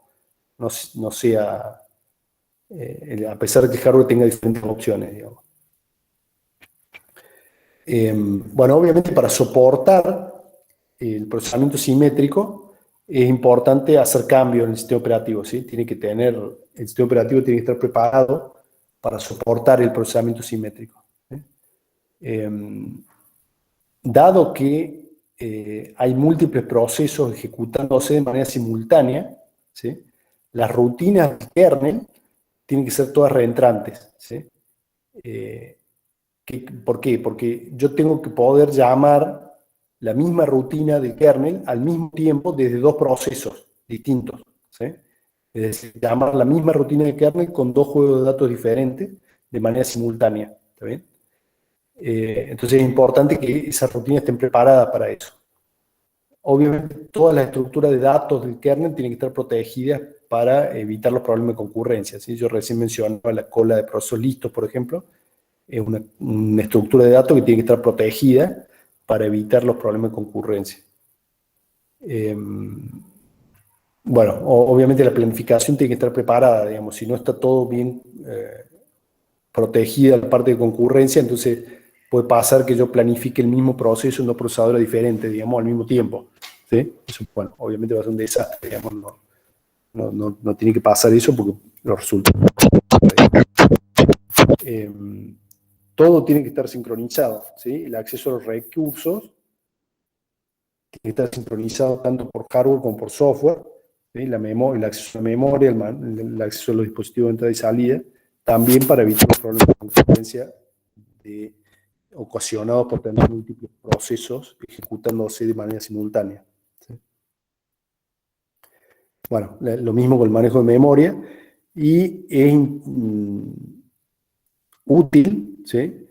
Speaker 1: sea, a pesar de que el hardware tenga diferentes opciones, digamos. Bueno, obviamente para soportar el procesamiento simétrico es importante hacer cambios en el sistema operativo, ¿sí? El sistema operativo tiene que estar preparado para soportar el procesamiento simétrico, ¿sí? Dado que hay múltiples procesos ejecutándose de manera simultánea, ¿sí? Las rutinas del kernel tienen que ser todas reentrantes, ¿sí? ¿Por qué? Porque yo tengo que poder llamar la misma rutina del kernel al mismo tiempo desde 2 procesos distintos, ¿sí? Es decir, llamar la misma rutina del kernel con 2 juegos de datos diferentes de manera simultánea, ¿está bien? Entonces es importante que esas rutinas estén preparadas para eso. Obviamente todas las estructuras de datos del kernel tienen que estar protegidas para evitar los problemas de concurrencia, ¿sí? Yo recién mencionaba la cola de procesos listos, por ejemplo. Es una estructura de datos que tiene que estar protegida para evitar los problemas de concurrencia. Bueno, obviamente la planificación tiene que estar preparada, digamos, si no está todo bien protegida la parte de concurrencia, entonces puede pasar que yo planifique el mismo proceso en 2 procesadores diferentes, digamos, al mismo tiempo, ¿sí? Eso, bueno, obviamente va a ser un desastre, digamos, no tiene que pasar eso porque los resultados... todo tiene que estar sincronizado, ¿sí? El acceso a los recursos tiene que estar sincronizado tanto por hardware como por software, ¿sí? El acceso a la memoria, el acceso a los dispositivos de entrada y salida, también para evitar los problemas de concurrencia ocasionados por tener múltiples procesos ejecutándose de manera simultánea, ¿sí? Bueno, lo mismo con el manejo de memoria, y es útil, ¿sí?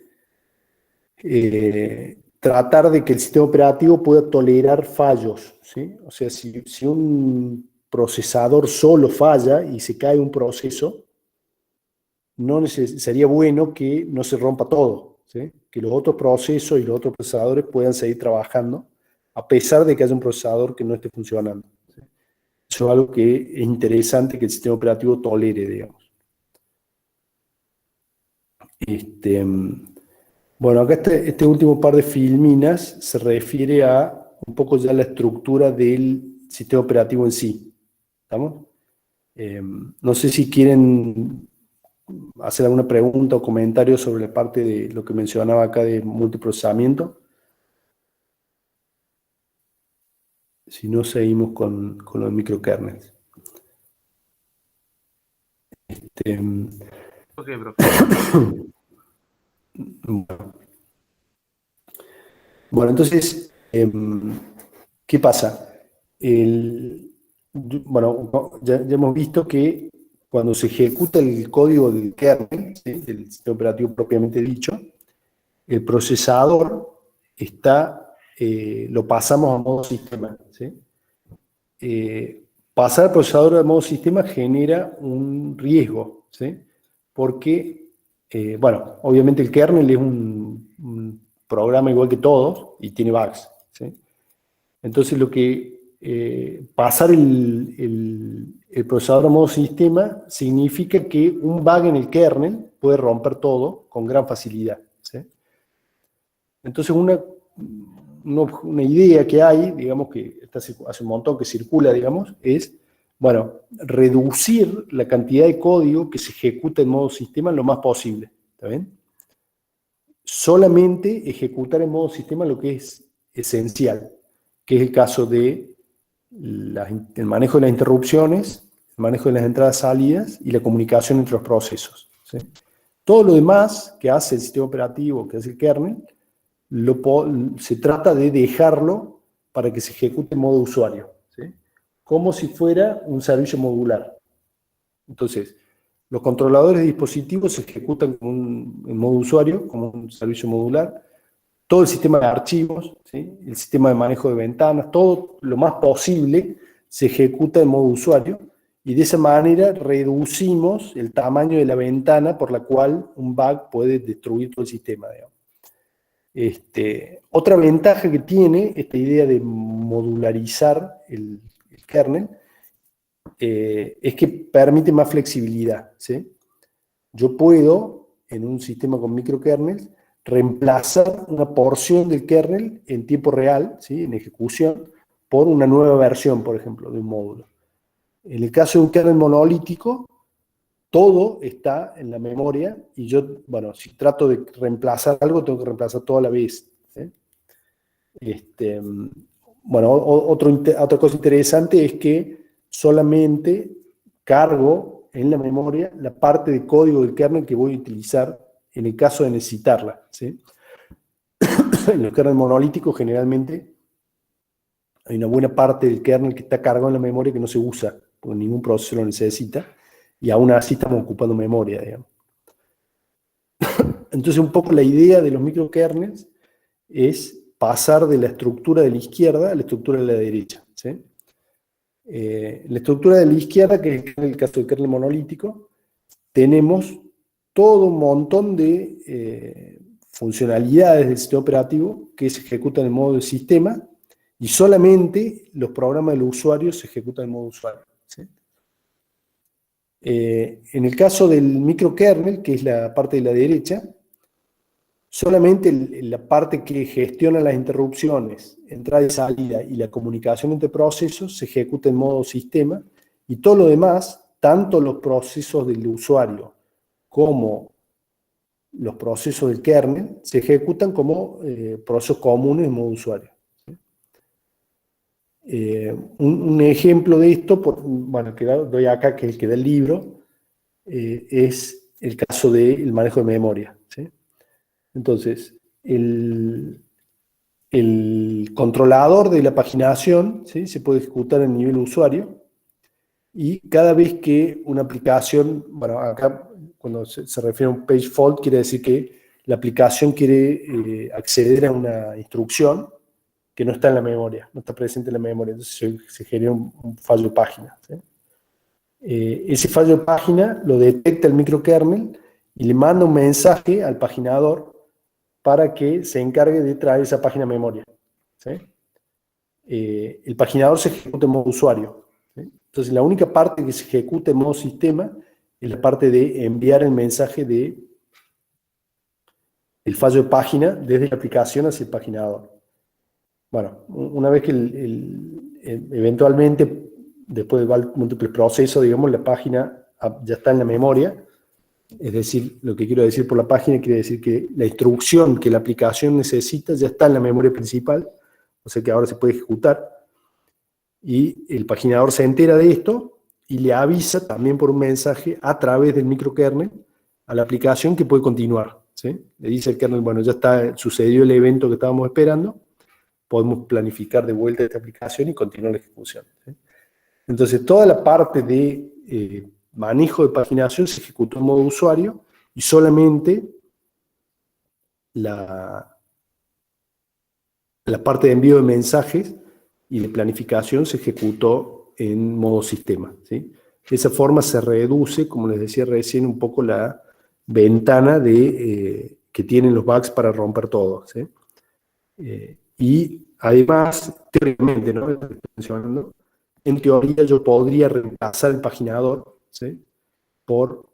Speaker 1: Tratar de que el sistema operativo pueda tolerar fallos, ¿sí? O sea, si un procesador solo falla y se cae un proceso, sería bueno que no se rompa todo, ¿sí? Que los otros procesos y los otros procesadores puedan seguir trabajando a pesar de que haya un procesador que no esté funcionando. ¿Sí? Eso es algo que es interesante que el sistema operativo tolere, digamos. Bueno, acá este último par de filminas se refiere a un poco ya la estructura del sistema operativo en sí. ¿Estamos? No sé si quieren hacer alguna pregunta o comentario sobre la parte de lo que mencionaba acá de multiprocesamiento. Si no, seguimos con los microkernels.
Speaker 3: Ok, bro.
Speaker 1: Bueno, entonces, ¿qué pasa? Bueno, ya hemos visto que cuando se ejecuta el código del kernel, ¿sí?, del sistema operativo propiamente dicho, el procesador lo pasamos a modo sistema, ¿sí? Pasar al procesador a modo sistema genera un riesgo, ¿sí? Porque, bueno, obviamente el kernel es un programa igual que todos y tiene bugs, ¿sí? Entonces pasar el procesador a modo sistema significa que un bug en el kernel puede romper todo con gran facilidad, ¿sí? Entonces una idea que hay, digamos que hace un montón que circula, digamos, es, bueno, reducir la cantidad de código que se ejecuta en modo sistema lo más posible, ¿está bien? Solamente ejecutar en modo sistema lo que es esencial, que es el caso de el manejo de las interrupciones, el manejo de las entradas-salidas y la comunicación entre los procesos, ¿sí? Todo lo demás que hace el sistema operativo, que hace el kernel, se trata de dejarlo para que se ejecute en modo usuario, ¿sí? Como si fuera un servicio modular. Entonces, los controladores de dispositivos se ejecutan en modo usuario, como un servicio modular. Todo el sistema de archivos, ¿sí?, el sistema de manejo de ventanas, todo lo más posible se ejecuta en modo usuario, y de esa manera reducimos el tamaño de la ventana por la cual un bug puede destruir todo el sistema, digamos. Otra ventaja que tiene esta idea de modularizar el kernel es que permite más flexibilidad, ¿sí? Yo puedo, en un sistema con microkernels, reemplazar una porción del kernel en tiempo real, ¿sí?, en ejecución, por una nueva versión, por ejemplo, de un módulo. En el caso de un kernel monolítico, todo está en la memoria y yo, bueno, si trato de reemplazar algo, tengo que reemplazar todo a la vez, ¿sí? Bueno, otra cosa interesante es que solamente cargo en la memoria la parte de código del kernel que voy a utilizar en el caso de necesitarla, ¿sí? En los kernels monolíticos generalmente hay una buena parte del kernel que está cargado en la memoria que no se usa, porque ningún proceso lo necesita, y aún así estamos ocupando memoria, digamos. Entonces, un poco la idea de los microkernels es pasar de la estructura de la izquierda a la estructura de la derecha, ¿sí? La estructura de la izquierda, que es el caso del kernel monolítico, tenemos todo un montón de funcionalidades del sistema operativo que se ejecutan en modo de sistema, y solamente los programas del usuario se ejecutan en modo usuario, ¿sí? En el caso del microkernel, que es la parte de la derecha, solamente la parte que gestiona las interrupciones, entrada y salida y la comunicación entre procesos se ejecuta en modo sistema, y todo lo demás, tanto los procesos del usuario como los procesos del kernel, se ejecutan como procesos comunes en modo usuario. Un ejemplo de esto, bueno, que doy acá, que es el que da el libro, es el caso del manejo de memoria, ¿sí? Entonces, el controlador de la paginación, ¿sí?, se puede ejecutar en nivel usuario, y cada vez que una aplicación, bueno, acá cuando se refiere a un page fault, quiere decir que la aplicación quiere acceder a una instrucción que no está en la memoria, no está presente en la memoria, entonces se genera un fallo de página, ¿sí? Ese fallo de página lo detecta el microkernel y le manda un mensaje al paginador para que se encargue de traer esa página a memoria, ¿sí? El paginador se ejecuta en modo usuario, ¿sí? Entonces, la única parte que se ejecuta en modo sistema es la parte de enviar el mensaje de el fallo de página desde la aplicación hacia el paginador. Bueno, una vez que eventualmente, después de múltiples procesos, digamos, la página ya está en la memoria. Es decir, lo que quiero decir por la página quiere decir que la instrucción que la aplicación necesita ya está en la memoria principal, o sea que ahora se puede ejecutar, y el paginador se entera de esto y le avisa también por un mensaje a través del microkernel a la aplicación que puede continuar, ¿sí? Le dice al kernel, bueno, ya está, sucedió el evento que estábamos esperando, podemos planificar de vuelta esta aplicación y continuar la ejecución, ¿sí? Entonces, toda la parte de manejo de paginación se ejecutó en modo usuario y solamente la parte de envío de mensajes y de planificación se ejecutó en modo sistema, ¿sí? De esa forma se reduce, como les decía recién, un poco la ventana que tienen los bugs para romper todo, ¿sí? Y además, teóricamente, ¿no? Estoy mencionando, en teoría yo podría reemplazar el paginador, ¿sí? Por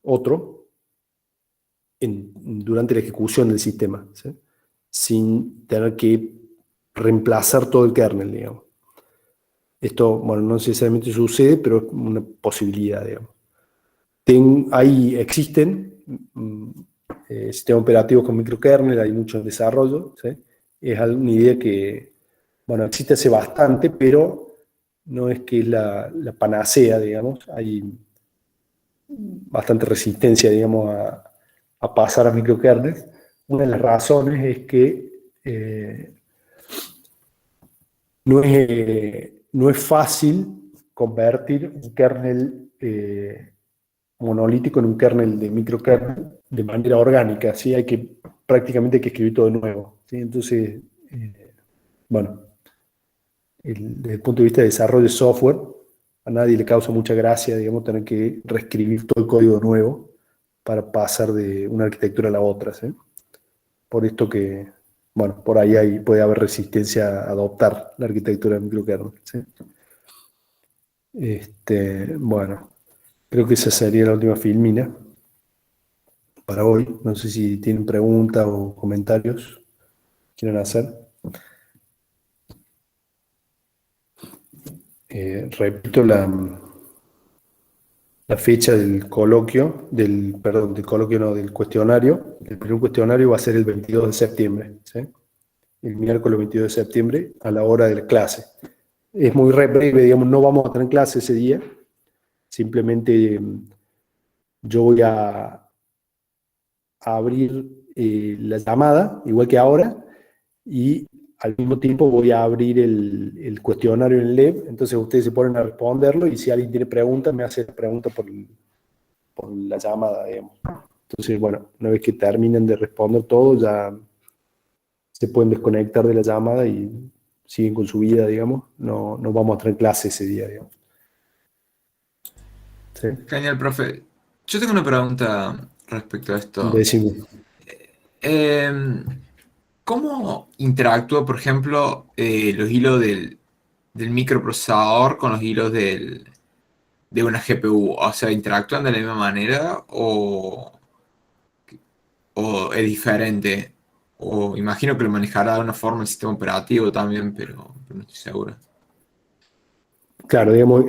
Speaker 1: otro durante la ejecución del sistema, ¿sí? Sin tener que reemplazar todo el kernel, digamos. Esto, bueno, no necesariamente sucede, pero es una posibilidad, digamos. Existen sistemas operativos con microkernel, hay muchos desarrollos, ¿sí? Es una idea que, bueno, existe hace bastante, pero no es que es la panacea, digamos. Hay bastante resistencia, digamos, a pasar a microkernels. Una de las razones es que no es fácil convertir un kernel monolítico en un kernel de microkernel de manera orgánica, ¿sí? Prácticamente hay que escribir todo de nuevo, ¿sí? Entonces, bueno, desde el punto de vista de desarrollo de software, a nadie le causa mucha gracia, digamos, tener que reescribir todo el código de nuevo para pasar de una arquitectura a la otra, ¿sí? Por esto que, bueno, por ahí puede haber resistencia a adoptar la arquitectura de microkernel, ¿sí? Bueno, creo que esa sería la última filmina para hoy. No sé si tienen preguntas o comentarios que quieran hacer. Repito la fecha del coloquio, del cuestionario. El primer cuestionario va a ser el 22 de septiembre, ¿sí? El miércoles 22 de septiembre a la hora de la clase. Es muy breve, digamos, no vamos a tener clase ese día. Simplemente yo voy a abrir la llamada, igual que ahora, y al mismo tiempo voy a abrir el cuestionario en LEB, entonces ustedes se ponen a responderlo y si alguien tiene preguntas, me hace preguntas por la llamada, digamos. Entonces, bueno, una vez que terminen de responder todo, ya se pueden desconectar de la llamada y siguen con su vida, digamos. No vamos a tener clase ese día, digamos. ¿Sí?
Speaker 2: Genial, profe. Yo tengo una pregunta respecto a esto.
Speaker 1: Decime.
Speaker 2: ¿Cómo interactúa, por ejemplo, los hilos del microprocesador con los hilos de una GPU? O sea, ¿interactúan de la misma manera o es diferente? O imagino que lo manejará de una forma el sistema operativo también, pero no estoy seguro.
Speaker 1: Claro, digamos,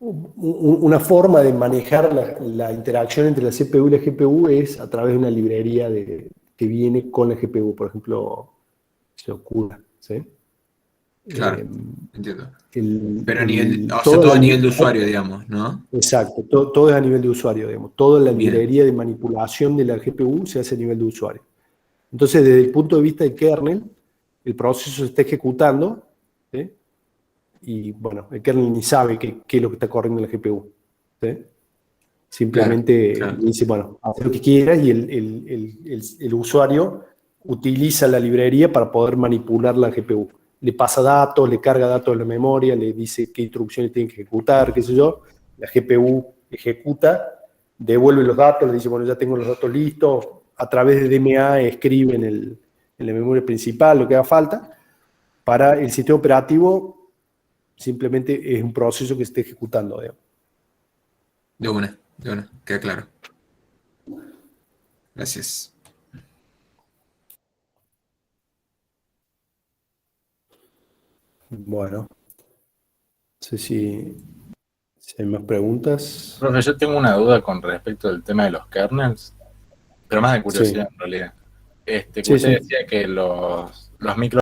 Speaker 1: una forma de manejar la interacción entre la CPU y la GPU es a través de una librería que viene con la GPU, por ejemplo, CUDA, ¿sí?
Speaker 2: Claro, entiendo. Pero
Speaker 1: todo
Speaker 2: a nivel de usuario, digamos, ¿no?
Speaker 1: Exacto, todo es a nivel de usuario, digamos. Toda la
Speaker 2: Bien.
Speaker 1: librería de manipulación de la GPU se hace a nivel de usuario. Entonces, desde el punto de vista del kernel, el proceso se está ejecutando, ¿sí? Y bueno, el kernel ni sabe qué es lo que está corriendo en la GPU, ¿sí? Simplemente
Speaker 2: Claro.
Speaker 1: dice, bueno, haz lo que quieras y el usuario utiliza la librería para poder manipular la GPU. Le pasa datos, le carga datos en la memoria, le dice qué instrucciones tiene que ejecutar, qué sé yo. La GPU ejecuta devuelve los datos, le dice, bueno, ya tengo los datos listos, a través de DMA escribe en la memoria principal lo que haga falta. Para el sistema operativo, simplemente es un proceso que se está ejecutando, digamos.
Speaker 2: De una, queda claro. Gracias.
Speaker 1: Bueno, no sé si hay más preguntas.
Speaker 4: Profe, yo tengo una duda con respecto del tema de los kernels, pero más de curiosidad
Speaker 1: Sí.
Speaker 4: en realidad. Que
Speaker 1: Sí,
Speaker 4: usted
Speaker 1: sí.
Speaker 4: decía que los micro